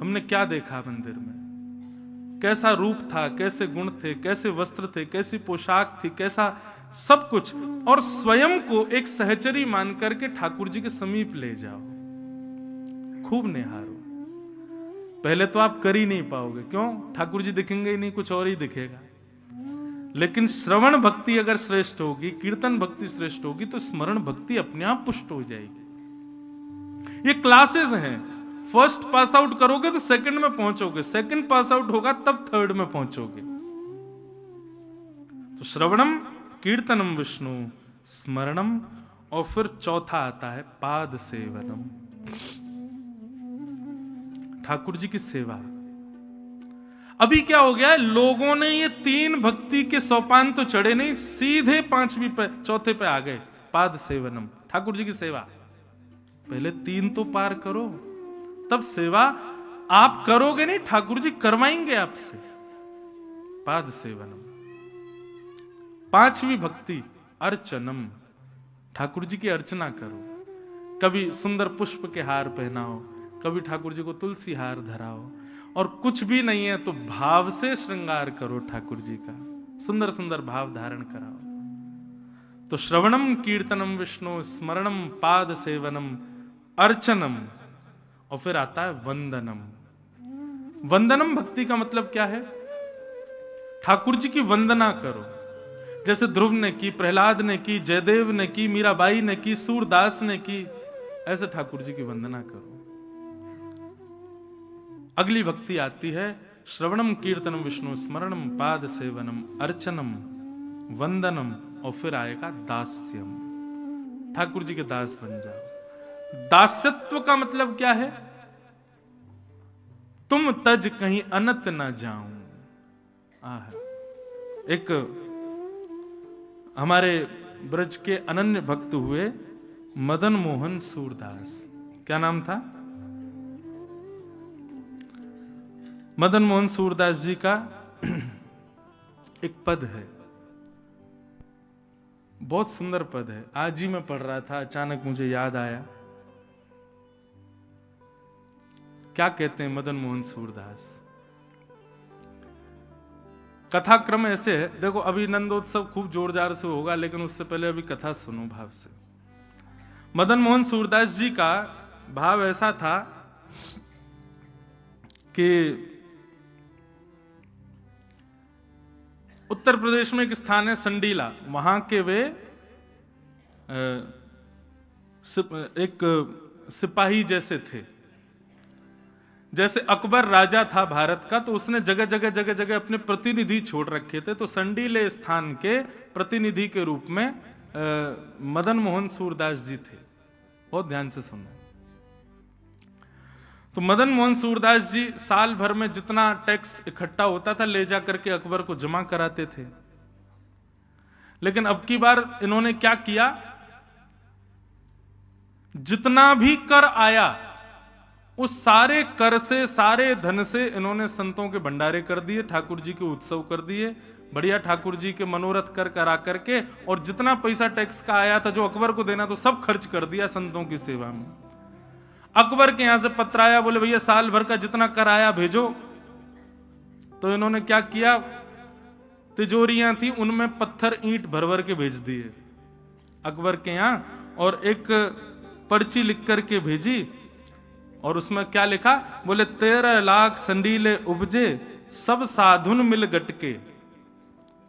हमने क्या देखा मंदिर में, कैसा रूप था, कैसे गुण थे, कैसे वस्त्र थे, कैसी पोशाक थी, कैसा सब कुछ, और स्वयं को एक सहचरी मान करके ठाकुर जी के समीप ले जाओ, खूब निहारो। पहले तो आप कर ही नहीं पाओगे, क्यों? ठाकुर जी दिखेंगे ही नहीं, कुछ और ही दिखेगा। लेकिन श्रवण भक्ति अगर श्रेष्ठ होगी, कीर्तन भक्ति श्रेष्ठ होगी, तो स्मरण भक्ति अपने आप पुष्ट हो जाएगी। ये क्लासेस हैं, फर्स्ट पास आउट करोगे तो सेकंड में पहुंचोगे, सेकंड पास आउट होगा तब थर्ड में पहुंचोगे। तो श्रवणम कीर्तनम विष्णु स्मरणम, और फिर चौथा आता है पाद सेवनम, ठाकुर जी की सेवा। अभी क्या हो गया है, लोगों ने ये 3 भक्ति के सोपान तो चढ़े नहीं, सीधे 5वीं पे, चौथे पे आ गए, पाद सेवनम, ठाकुर जी की सेवा। पहले 3 तो पार करो, तब सेवा आप करोगे नहीं, ठाकुर जी करवाएंगे आपसे। पाद सेवनम। 5वीं भक्ति अर्चनम, ठाकुर जी की अर्चना करो। कभी सुंदर पुष्प के हार पहनाओ, कभी ठाकुर जी को तुलसी हार धराओ, और कुछ भी नहीं है तो भाव से श्रृंगार करो ठाकुर जी का, सुंदर सुंदर भाव धारण कराओ। तो श्रवणम कीर्तनम विष्णु स्मरणम पाद सेवनम अर्चनम, और फिर आता है वंदनम। वंदनम भक्ति का मतलब क्या है? ठाकुर जी की वंदना करो, जैसे ध्रुव ने की, प्रहलाद ने की, जयदेव ने की, मीराबाई ने की, सूरदास ने की, ऐसे ठाकुर जी की वंदना करो। अगली भक्ति आती है श्रवणम कीर्तनम विष्णु स्मरणम पाद सेवनम अर्चनम वंदनम, और फिर आएगा दास्यम, ठाकुर जी के दास बन जाओ। दास्यत्व का मतलब क्या है? तुम तज कहीं अनत ना जाऊं। एक हमारे ब्रज के अनन्य भक्त हुए मदन मोहन सूरदास, क्या नाम था? मदन मोहन सूरदास जी का एक पद है, बहुत सुंदर पद है। आज ही मैं पढ़ रहा था, अचानक मुझे याद आया। क्या कहते हैं मदन मोहन सूरदास? कथा क्रम ऐसे है, देखो अभी नंदोत्सव खूब जोरदार से होगा, लेकिन उससे पहले अभी कथा सुनो भाव से। मदन मोहन सूरदास जी का भाव ऐसा था कि उत्तर प्रदेश में एक स्थान है संडीला, वहां के वे एक सिपाही जैसे थे। जैसे अकबर राजा था भारत का, तो उसने जगह जगह अपने प्रतिनिधि छोड़ रखे थे। तो संडीले स्थान के प्रतिनिधि के रूप में मदन मोहन सूरदास जी थे। बहुत ध्यान से सुनना। तो मदन मोहन सूरदास जी साल भर में जितना टैक्स इकट्ठा होता था ले जाकर के अकबर को जमा कराते थे। लेकिन अब की बार इन्होंने क्या किया, जितना भी कर आया उस सारे कर से, सारे धन से इन्होंने संतों के भंडारे कर दिए, ठाकुर जी के उत्सव कर दिए, बढ़िया ठाकुर जी के मनोरथ कर करा करके, और जितना पैसा टैक्स का आया था जो अकबर को देना तो सब खर्च कर दिया संतों की सेवा में। अकबर के यहां से पत्र आया, बोले भैया साल भर का जितना कर आया भेजो। तो इन्होंने क्या किया, तिजोरियां थी उनमें पत्थर ईंट भर भर के भेज दिए अकबर के यहां, और एक पर्ची लिख करके भेजी, और उसमें क्या लिखा, बोले 13 लाख संडीले उपजे सब साधुन मिल गटके।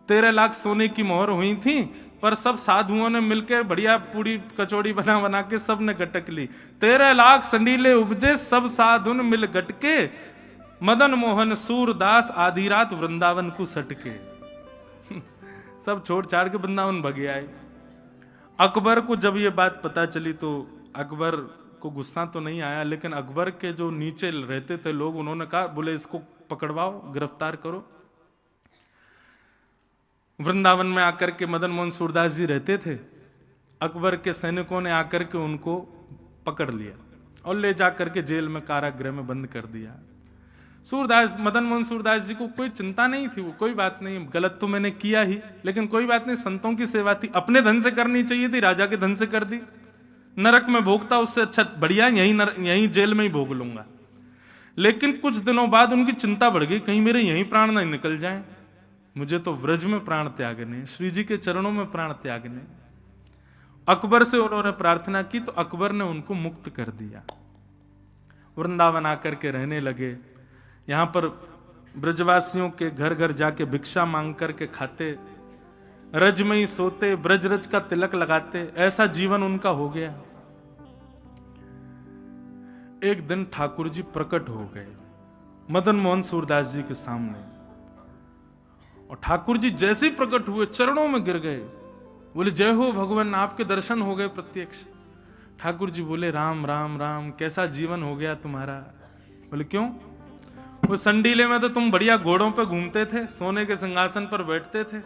13 लाख सोने की मोहर हुई थी, पर सब साधुओं ने मिलकर बढ़िया पूरी कचौड़ी बना बना के सब ने गटक ली। 13 लाख संडीले उपजे सब साधुन मिल गटके, मदन मोहन सूरदास आधी रात वृंदावन को सटके। सब छोड़ छाड़ के वृंदावन भगे आए। अकबर को जब ये बात पता चली तो अकबर को गुस्सा तो नहीं आया, लेकिन अकबर के जो नीचे रहते थे लोग, उन्होंने कहा, बोले इसको पकड़वाओ, गिरफ्तार करो। वृंदावन में आकर के मदन मोहन सूरदास जी रहते थे। अकबर के सैनिकों ने आकर के उनको पकड़ लिया और ले जाकर के जेल में, कारागृह में बंद कर दिया। सूरदास, मदन मोहन सूरदास जी को कोई चिंता नहीं थी, वो कोई बात नहीं, गलत तो मैंने किया ही, लेकिन कोई बात नहीं, संतों की सेवा थी, अपने धन से करनी चाहिए थी, राजा के धन से कर दी। नरक में भोगता उससे अच्छा बढ़िया यहीं जेल में ही भोग लूंगा। लेकिन कुछ दिनों बाद उनकी चिंता बढ़ गई, कहीं मेरे यहीं प्राण नहीं निकल जाएं, मुझे तो व्रज में प्राण त्यागने, श्री जी के चरणों में प्राण त्यागने। अकबर से उन्होंने प्रार्थना की तो अकबर ने उनको मुक्त कर दिया। वृंदावन आकर के रहने लगे। यहां पर ब्रजवासियों के घर घर जाके भिक्षा मांग करके खाते, रज में ही सोते, ब्रज रज का तिलक लगाते, ऐसा जीवन उनका हो गया। एक दिन ठाकुर जी प्रकट हो गए मदन मोहन सूरदास जी के सामने, और ठाकुर जी जैसे ही प्रकट हुए चरणों में गिर गए, बोले जय हो भगवान, आपके दर्शन हो गए प्रत्यक्ष। ठाकुर जी बोले राम राम राम, कैसा जीवन हो गया तुम्हारा? बोले क्यों? वो संडीले में तो तुम बढ़िया घोड़ों पे घूमते थे, सोने के सिंहासन पर बैठते थे,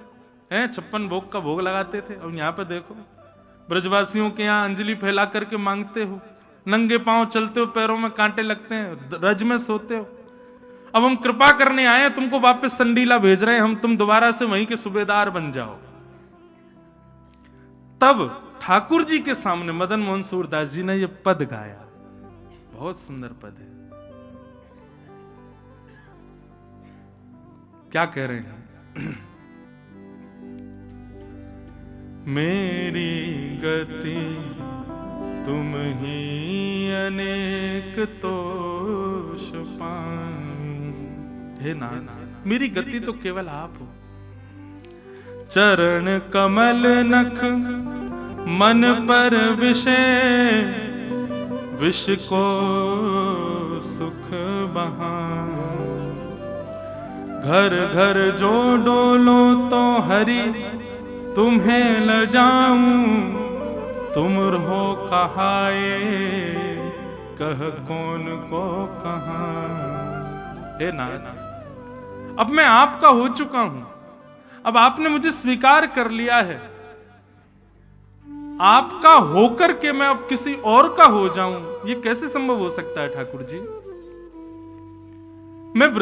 हैं 56 भोग का भोग लगाते थे, और यहाँ पे देखो ब्रजवासियों के यहाँ अंजलि फैला करके मांगते हो, नंगे पांव चलते हो, पैरों में कांटे लगते हैं, रज में सोते हो। अब हम कृपा करने आए हैं, तुमको वापस संडीला भेज रहे हैं, हम तुम दोबारा से वहीं के सूबेदार बन जाओ। तब ठाकुर जी के सामने मदन मोहन सूरदास जी ने यह पद गाया, बहुत सुंदर पद है। क्या कह रहे हैं? मेरी गति तुम ही अनेक तोष पाऊं, हे नाथ मेरी गति तो केवल आप हो। चरण कमल नख मन पर विषय, विष को सुख बहां। घर घर जो डोलो तो हरि तुम्हें ल जाऊं, तुम रहो कहाए कह कौन को कहां। हे नाथ, अब मैं आपका हो चुका हूं, अब आपने मुझे स्वीकार कर लिया है, आपका होकर के मैं अब किसी और का हो जाऊं, ये कैसे संभव हो सकता है ठाकुर जी? मैं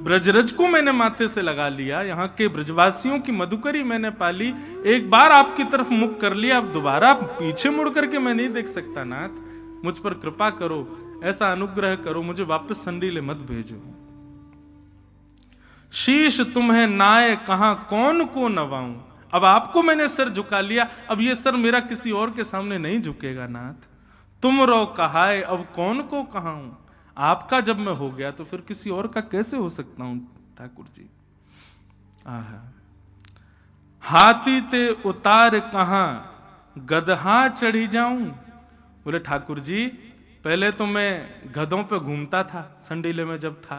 ब्रजरज को मैंने माथे से लगा लिया, यहाँ के ब्रजवासियों की मधुकरी मैंने पाली, एक बार आपकी तरफ मुख कर लिया, अब दोबारा पीछे मुड़ करके मैं नहीं देख सकता। नाथ मुझ पर कृपा करो, ऐसा अनुग्रह करो, मुझे वापस संडीले मत भेजो। शीश तुम्हें नाय कहां कौन को नवाऊं, अब आपको मैंने सर झुका लिया, अब ये सर मेरा किसी और के सामने नहीं झुकेगा। नाथ तुम रो कहाए अब कौन को कहाऊं, आपका जब मैं हो गया तो फिर किसी और का कैसे हो सकता हूं ठाकुर जी। आहा, हाथी ते उतार कहां गदहा चढ़ी जाऊं। बोले ठाकुर जी पहले तो मैं गधों पे घूमता था संडीले में जब था,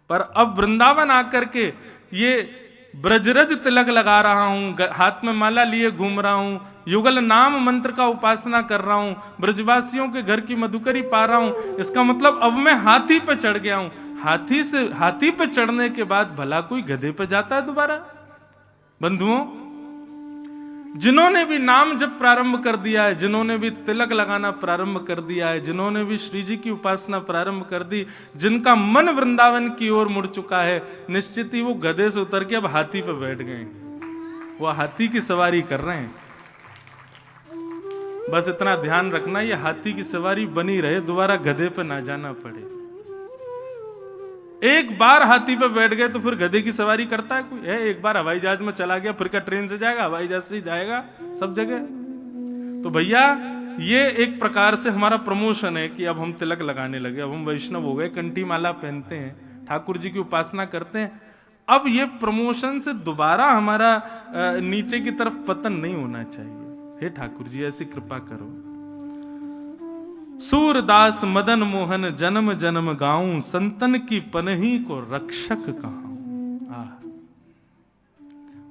पर अब वृंदावन आकर के ये ब्रजरज तिलक लगा रहा हूं, हाथ में माला लिए घूम रहा हूं, युगल नाम मंत्र का उपासना कर रहा हूं, ब्रजवासियों के घर की मधुकरी पा रहा हूं, इसका मतलब अब मैं हाथी पे चढ़ गया हूं। हाथी पे चढ़ने के बाद भला कोई गधे पे जाता है दोबारा? बंधुओं, जिन्होंने भी नाम जब प्रारंभ कर दिया है, जिन्होंने भी तिलक लगाना प्रारंभ कर दिया है, जिन्होंने भी श्री जी की उपासना प्रारंभ कर दी, जिनका मन वृंदावन की ओर मुड़ चुका है, निश्चित ही वो गधे से उतर के अब हाथी पे बैठ गए, वो हाथी की सवारी कर रहे हैं। बस इतना ध्यान रखना, ये हाथी की सवारी बनी रहे, दोबारा गधे पे ना जाना पड़े। एक बार हाथी पे बैठ गए तो फिर गधे की सवारी करता है कोई? है एक बार हवाई जहाज में चला गया, फिर का ट्रेन से जाएगा, हवाई जहाज से जाएगा सब जगह। तो भैया ये एक प्रकार से हमारा प्रमोशन है कि अब हम तिलक लगाने लगे, अब हम वैष्णव हो गए, कंठी माला पहनते हैं, ठाकुर जी की उपासना करते हैं। अब ये प्रमोशन से दोबारा हमारा नीचे की तरफ पतन नहीं होना चाहिए। हे ठाकुर जी ऐसी कृपा करो। सूरदास मदन मोहन जन्म जन्म गाऊं, संतन की पनही को रक्षक कहाऊं।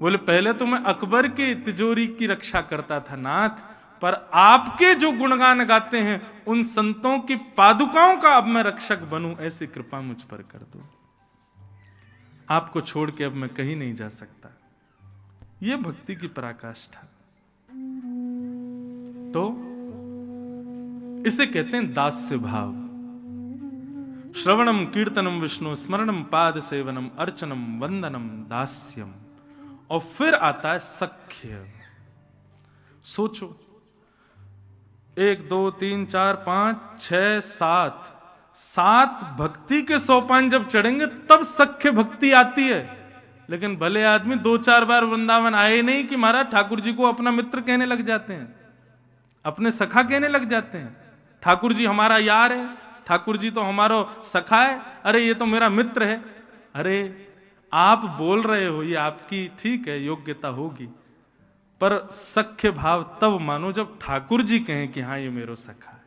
बोले पहले तो मैं अकबर के तिजोरी की रक्षा करता था नाथ, पर आपके जो गुणगान गाते हैं उन संतों की पादुकाओं का अब मैं रक्षक बनूं, ऐसी कृपा मुझ पर कर दो। आपको छोड़ के अब मैं कहीं नहीं जा सकता। यह भक्ति की पराकाष्ठा। तो इसे कहते हैं दास्य भाव। श्रवणम कीर्तनम विष्णु स्मरणम पाद सेवनम अर्चनम वंदनम दास्यम, और फिर आता है सख्य। सोचो, 1 2 3 4 5 6 7 भक्ति के सोपान जब चढ़ेंगे तब सख्य भक्ति आती है। लेकिन भले आदमी 2-4 बार वृंदावन आए नहीं कि महाराज ठाकुर जी को अपना मित्र कहने लग जाते हैं, अपने सखा कहने लग जाते हैं। ठाकुर जी हमारा यार है, ठाकुर जी तो हमारा सखा है, अरे ये तो मेरा मित्र है। अरे आप बोल रहे हो, ये आपकी ठीक है योग्यता होगी, पर सख्य भाव तब मानो जब ठाकुर जी कहें कि हाँ ये मेरा सखा है,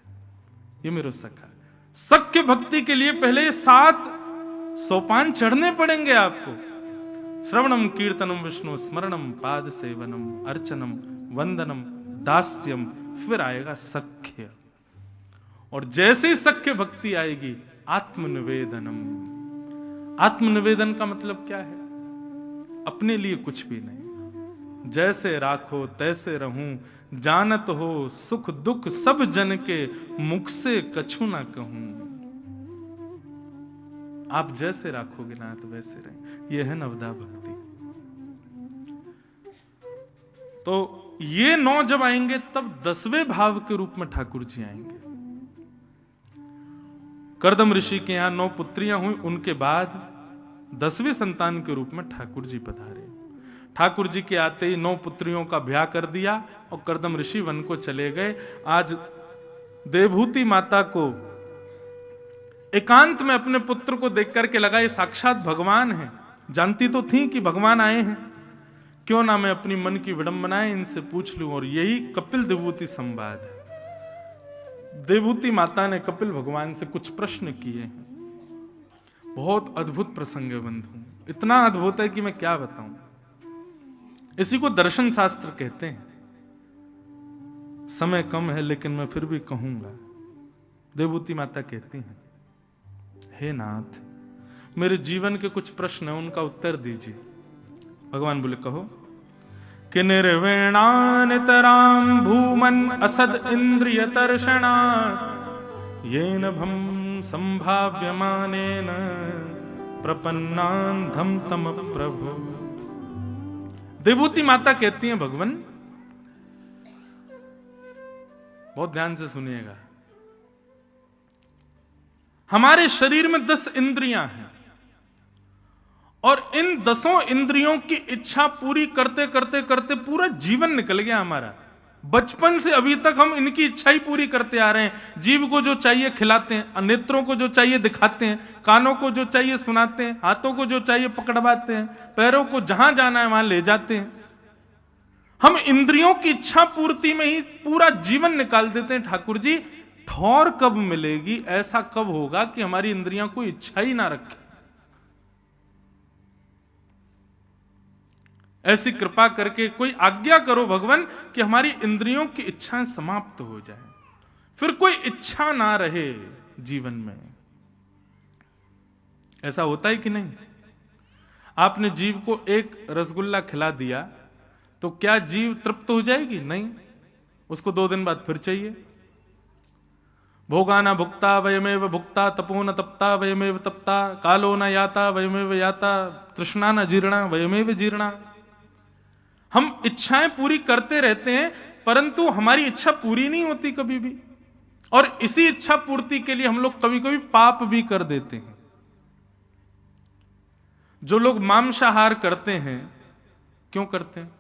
ये मेरा सखा है। सख्य भक्ति के लिए पहले 7 सोपान चढ़ने पड़ेंगे आपको। श्रवणम कीर्तनम विष्णु स्मरणम पाद सेवनम अर्चनम वंदनम दास्यम, फिर आएगा सख्य। और जैसे ही सख्य भक्ति आएगी आत्मनिवेदनम। आत्मनिवेदन का मतलब क्या है? अपने लिए कुछ भी नहीं, जैसे राखो तैसे रहूं, जानत हो सुख दुख सब जन के, मुख से कछु ना कहूं। आप जैसे राखोगे ना तो वैसे रहें, यह है नवदा भक्ति। तो ये 9 जब आएंगे तब 10वें भाव के रूप में ठाकुर जी आएंगे। करदम ऋषि के यहां 9 पुत्रियां हुई, उनके बाद 10वें संतान के रूप में ठाकुर जी पधारे। ठाकुर जी के आते ही 9 पुत्रियों का ब्याह कर दिया और करदम ऋषि वन को चले गए। आज देवभूति माता को एकांत में अपने पुत्र को देख करके लगा ये साक्षात भगवान है। जानती तो थी कि भगवान आए हैं, क्यों ना मैं अपनी मन की विडंबनाएं इनसे पूछ लूं। और यही कपिल देवभूति संवाद है। देवभूति माता ने कपिल भगवान से कुछ प्रश्न किए हैं। बहुत अद्भुत प्रसंग है बंधु, इतना अद्भुत है कि मैं क्या बताऊं। इसी को दर्शन शास्त्र कहते हैं। समय कम है लेकिन मैं फिर भी कहूंगा। देवभूति माता कहती हैं, हे नाथ, मेरे जीवन के कुछ प्रश्न हैं, उनका उत्तर दीजिए। भगवान बोले, कहो। कि निर्वेणानितराम भूमन असद इंद्रिय तर्षणा, येन भम संभाव्यमानेन प्रपन्नांधम तम प्रभु। देवभूति माता कहती हैं, भगवान बहुत ध्यान से सुनिएगा, हमारे शरीर में 10 इंद्रियां हैं और इन 10 इंद्रियों की इच्छा पूरी करते करते करते पूरा जीवन निकल गया हमारा। बचपन से अभी तक हम इनकी इच्छा ही पूरी करते आ रहे हैं। जीभ को जो चाहिए खिलाते हैं, नेत्रों को जो चाहिए दिखाते हैं, कानों को जो चाहिए सुनाते हैं, हाथों को जो चाहिए पकड़वाते हैं, पैरों को जहां जाना है वहां ले जाते हैं। हम इंद्रियों की इच्छा पूर्ति में ही पूरा जीवन निकाल देते हैं। ठाकुर जी, ठौर कब मिलेगी, ऐसा कब होगा कि हमारी इंद्रियां कोई इच्छा ही ना रखे? ऐसी कृपा करके कोई आज्ञा करो भगवान कि हमारी इंद्रियों की इच्छाएं समाप्त हो जाए, फिर कोई इच्छा ना रहे जीवन में। ऐसा होता है कि नहीं? आपने जीव को एक रसगुल्ला खिला दिया तो क्या जीव तृप्त हो जाएगी? नहीं, उसको 2 दिन बाद फिर चाहिए। भोगा न भुक्ता वयमेव भुक्ता, तपो न तप्ता वयमेव तप्ता, कालो न याता वयमेव याता, तृष्णा न जीर्णा वयमेव जीर्णा। हम इच्छाएं पूरी करते रहते हैं परंतु हमारी इच्छा पूरी नहीं होती कभी भी। और इसी इच्छा पूर्ति के लिए हम लोग कभी कभी पाप भी कर देते हैं। जो लोग मांसाहार करते हैं, क्यों करते हैं?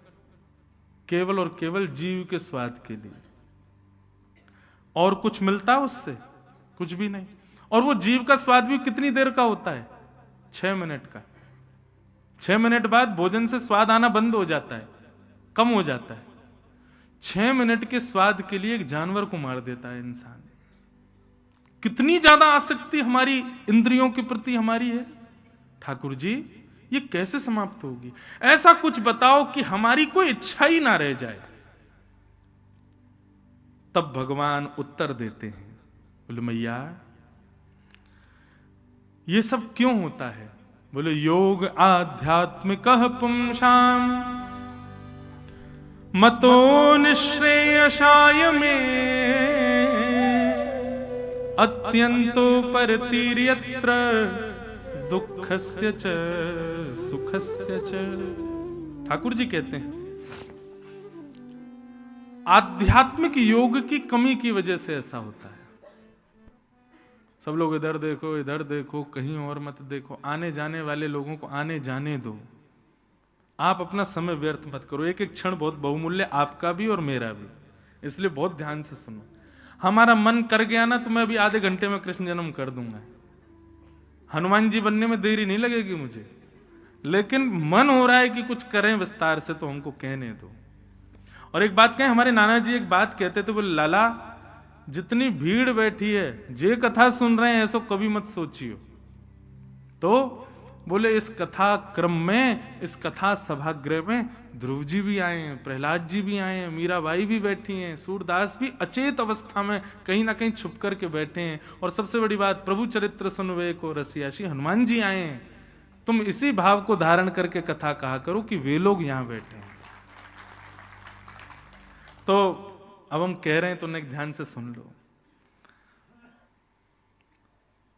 केवल और केवल जीव के स्वाद के लिए। और कुछ मिलता है उससे? कुछ भी नहीं। और वो जीव का स्वाद भी कितनी देर का होता है? 6 मिनट का। 6 मिनट बाद भोजन से स्वाद आना बंद हो जाता है, कम हो जाता है। 6 मिनट के स्वाद के लिए एक जानवर को मार देता है इंसान। कितनी ज्यादा आसक्ति हमारी इंद्रियों के प्रति हमारी है। ठाकुर जी, ये कैसे समाप्त होगी? ऐसा कुछ बताओ कि हमारी कोई इच्छा ही ना रह जाए। तब भगवान उत्तर देते हैं, बोले मैया ये सब क्यों होता है? बोले योग आध्यात्मिक पुंसाम मतो निश्रेयसाय में अत्यंतो परतीर्यत्र दुःखस्य च सुखस्य च। ठाकुर जी कहते हैं आध्यात्मिक योग की कमी की वजह से ऐसा होता है। सब लोग इधर देखो, कहीं और मत देखो। आने जाने वाले लोगों को आने जाने दो। आप अपना समय व्यर्थ मत करो। एक एक क्षण बहुत बहुमूल्य, आपका भी और मेरा भी, इसलिए बहुत ध्यान से सुनो। हमारा मन कर गया ना तो मैं भी आधे घंटे में कृष्ण जन्म कर दूंगा। हनुमान जी बनने में देरी नहीं लगेगी मुझे, लेकिन मन हो रहा है कि कुछ करें विस्तार से, तो हमको कहने दो। और एक बात कहें, हमारे नाना जी एक बात कहते थे, बोले लाला जितनी भीड़ बैठी है जे कथा सुन रहे हैं ऐसो कभी मत सोचियो। तो बोले इस कथा क्रम में, इस कथा सभागृह में ध्रुव जी भी आए हैं, प्रहलाद जी भी आए हैं, मीराबाई भी बैठी हैं, सूरदास भी अचेत अवस्था में कहीं ना कहीं छुप करके बैठे हैं, और सबसे बड़ी बात प्रभु चरित्र सुनवे को रसियाशी हनुमान जी आए हैं। तुम इसी भाव को धारण करके कथा कहा करो कि वे लोग यहां बैठे हैं। तो अब हम कह रहे हैं तो नेक ध्यान से सुन लो।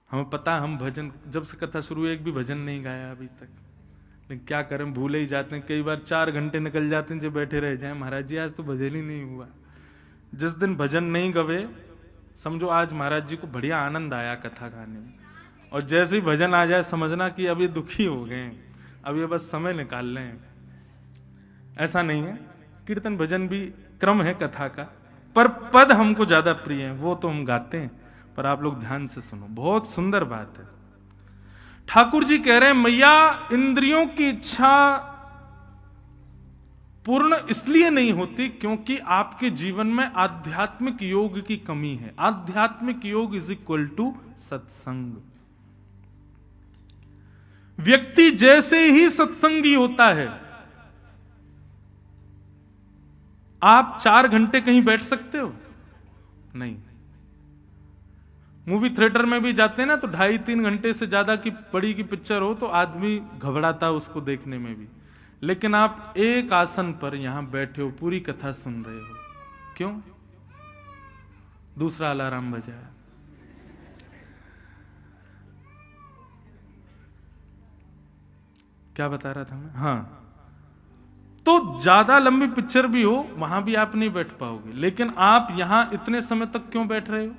हमें पता, हम भजन जब से कथा शुरू हुई एक भी भजन नहीं गाया अभी तक, लेकिन क्या करें, भूले ही जाते हैं। कई बार 4 घंटे निकल जाते हैं जो बैठे रह जाएं, महाराज जी आज तो भजन ही नहीं हुआ। जिस दिन भजन नहीं गवे समझो आज महाराज जी को बढ़िया आनंद आया कथा गाने में, और जैसे ही भजन आ जाए समझना कि अब ये दुखी हो गए, अब ये बस समय निकाल लें। ऐसा नहीं है, कीर्तन भजन भी क्रम है कथा का, पर पद हमको ज्यादा प्रिय है, वो तो हम गाते हैं। पर आप लोग ध्यान से सुनो, बहुत सुंदर बात है। ठाकुर जी कह रहे हैं मैया इंद्रियों की इच्छा पूर्ण इसलिए नहीं होती क्योंकि आपके जीवन में आध्यात्मिक योग की कमी है। आध्यात्मिक योग इज इक्वल टू सत्संग। व्यक्ति जैसे ही सत्संगी होता है, आप 4 घंटे कहीं बैठ सकते हो? नहीं। मूवी थिएटर में भी जाते हैं ना, तो 2.5-3 घंटे से ज्यादा की बड़ी की पिक्चर हो तो आदमी घबराता है उसको देखने में भी। लेकिन आप एक आसन पर यहां बैठे हो, पूरी कथा सुन रहे हो, क्यों? दूसरा अलार्म बजाया। क्या बता रहा था मैं? हाँ, तो ज्यादा लंबी पिक्चर भी हो वहां भी आप नहीं बैठ पाओगे, लेकिन आप यहां इतने समय तक क्यों बैठ रहे हो?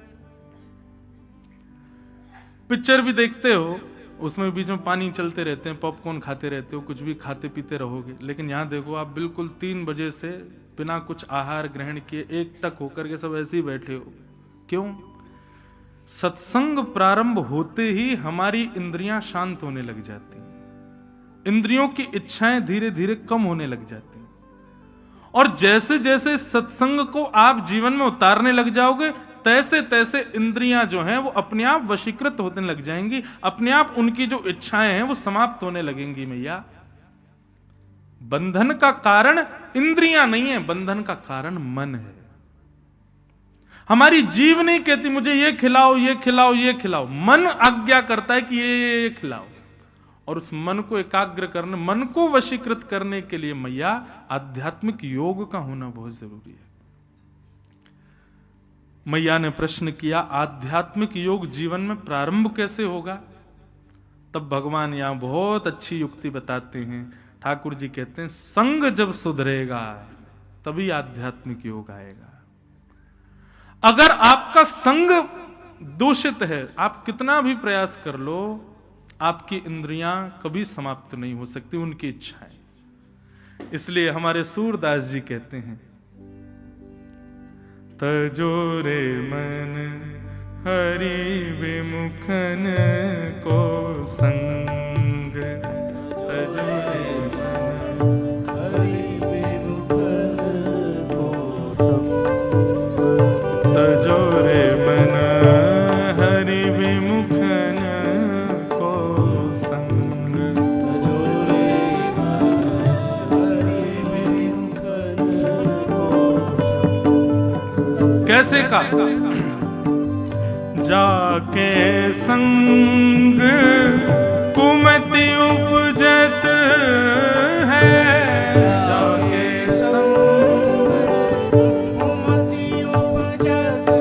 पिक्चर भी देखते हो, उसमें बीच में पानी चलते रहते हैं, पॉपकॉर्न खाते रहते हो, कुछ भी खाते पीते रहोगे, लेकिन यहां देखो आप बिल्कुल 3 बजे से बिना कुछ आहार ग्रहण किए 1 तक होकर के सब ऐसे ही बैठे हो। क्यों? सत्संग प्रारंभ होते ही हमारी इंद्रियां शांत होने लग जाती हैं, इंद्रियों की इच्छाएं धीरे धीरे कम होने लग जाती हैं, और जैसे जैसे सत्संग को आप जीवन में उतारने लग जाओगे तैसे तैसे इंद्रियां जो हैं वो अपने आप वशीकृत होने लग जाएंगी, अपने आप उनकी जो इच्छाएं हैं वो समाप्त होने लगेंगी। मैया बंधन का कारण इंद्रियां नहीं है, बंधन का कारण मन है। हमारी जीव नहीं कहती मुझे ये खिलाओ ये खिलाओ ये खिलाओ, मन आज्ञा करता है कि ये खिलाओ, और उस मन को एकाग्र करने, मन को वशीकृत करने के लिए मैया आध्यात्मिक योग का होना बहुत जरूरी है। मैया ने प्रश्न किया आध्यात्मिक योग जीवन में प्रारंभ कैसे होगा? तब भगवान यहां बहुत अच्छी युक्ति बताते हैं। ठाकुर जी कहते हैं संग जब सुधरेगा तभी आध्यात्मिक योग आएगा। अगर आपका संग दूषित है, आप कितना भी प्रयास कर लो, आपकी इंद्रियां कभी समाप्त नहीं हो सकती, उनकी इच्छाएं। इसलिए हमारे सूरदास जी कहते हैं तजोरे मन हरि विमुखन को संग, तजोरे मन हरि विमुखन को संग, तजोरे मन हरि विमुखन को संग, तजोरे मन हरि विमुखन को संग। कैसे का? जाके संग कुमति उपजत है, जाके संग कुमति उपजत है,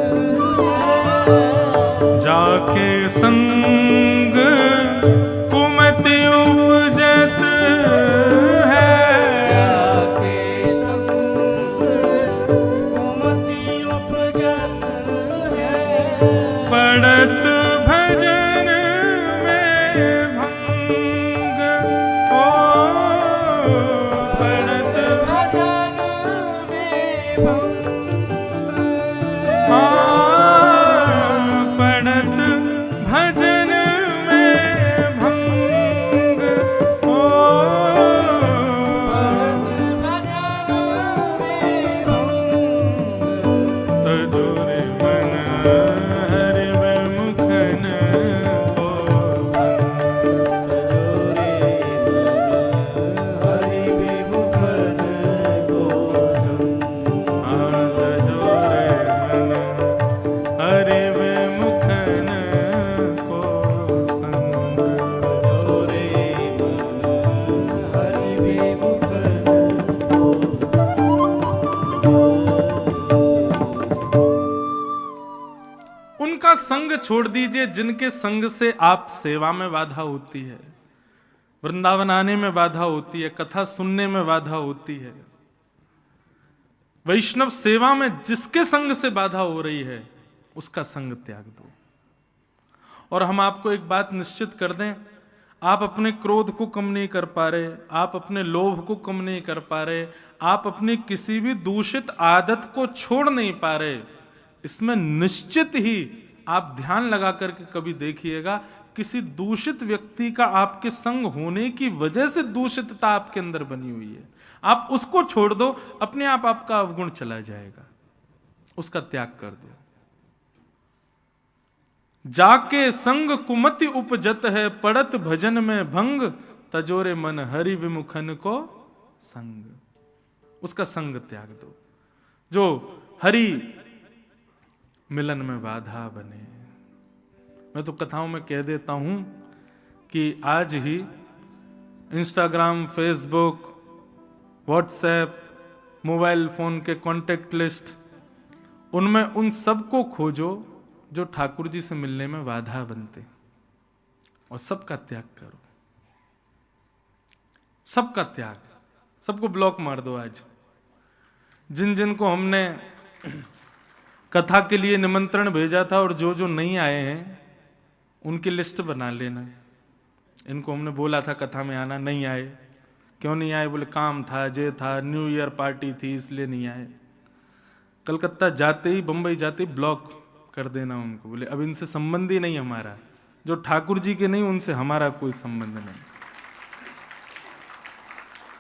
पढ़त भजन में भंग पढ़त भजन में भंग हो तजोरे मन हरि विमुखन को संग तजोरे मन हरि विमुखन को संग उनका संग छोड़ दीजिए जिनके संग से आप सेवा में बाधा होती है, वृंदावन आने में बाधा होती है, कथा सुनने में बाधा होती है। वैष्णव सेवा में जिसके संग से बाधा हो रही है उसका संग त्याग दो। और हम आपको एक बात निश्चित कर दें, आप अपने क्रोध को कम नहीं कर पा रहे, आप अपने लोभ को कम नहीं कर पा रहे, आप अपनी किसी भी दूषित आदत को छोड़ नहीं पा रहे, इसमें निश्चित ही आप ध्यान लगा करके कभी देखिएगा किसी दूषित व्यक्ति का आपके संग होने की वजह से दूषितता आपके अंदर बनी हुई है। आप उसको छोड़ दो, अपने आप आपका अवगुण चला जाएगा, उसका त्याग कर दो। जाके संग कुमति उपजत है, पड़त भजन में भंग, तजोरे मन हरि विमुखन को संग, उसका संग त्याग दो जो हरि मिलन में बाधा बने। मैं तो कथाओं में कह देता हूं कि आज ही Instagram, Facebook, WhatsApp, mobile phone के कॉन्टेक्ट लिस्ट, उनमें उन सबको खोजो जो ठाकुर जी से मिलने में बाधा बनते, और सबका त्याग करो, सबका त्याग, सबको ब्लॉक मार दो। आज जिन जिन को हमने कथा के लिए निमंत्रण भेजा था और जो जो नहीं आए हैं उनकी लिस्ट बना लेना। इनको हमने बोला था कथा में आना, नहीं आए। क्यों नहीं आए? बोले काम था, जे था, न्यू ईयर पार्टी थी इसलिए नहीं आए। कलकत्ता जाते ही, बंबई जाते ही ब्लॉक कर देना उनको। बोले अब इनसे संबंध ही नहीं हमारा, जो ठाकुर जी के नहीं उनसे हमारा कोई संबंध नहीं,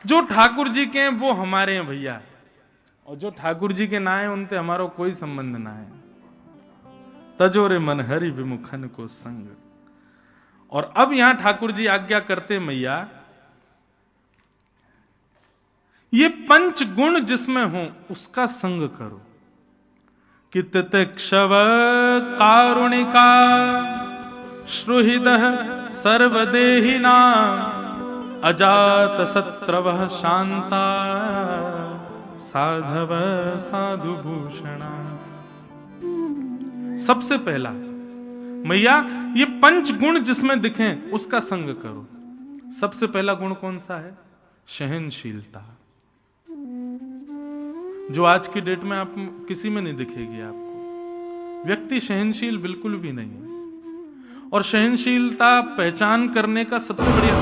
जो ठाकुर जी के हैं वो हमारे हैं भैया, और जो ठाकुर जी के ना है उनसे हमारा कोई संबंध ना है। तजोरे मन हरि विमुखन को संग। और अब यहां ठाकुर जी आज्ञा करते मैया, ये पंच गुण जिसमें हो उसका संग करो। कि तितिक्षव कारुणिका श्रुहृदः सर्वदेहिना अजात शत्रवः शांता साधव साधु भूषणा। सबसे पहला मैया ये पंच गुण जिसमें दिखें उसका संग करो। सबसे पहला गुण कौन सा है? सहनशीलता, जो आज की डेट में आप किसी में नहीं दिखेगी। आपको व्यक्ति सहनशील बिल्कुल भी नहीं है। और सहनशीलता पहचान करने का सबसे बढ़िया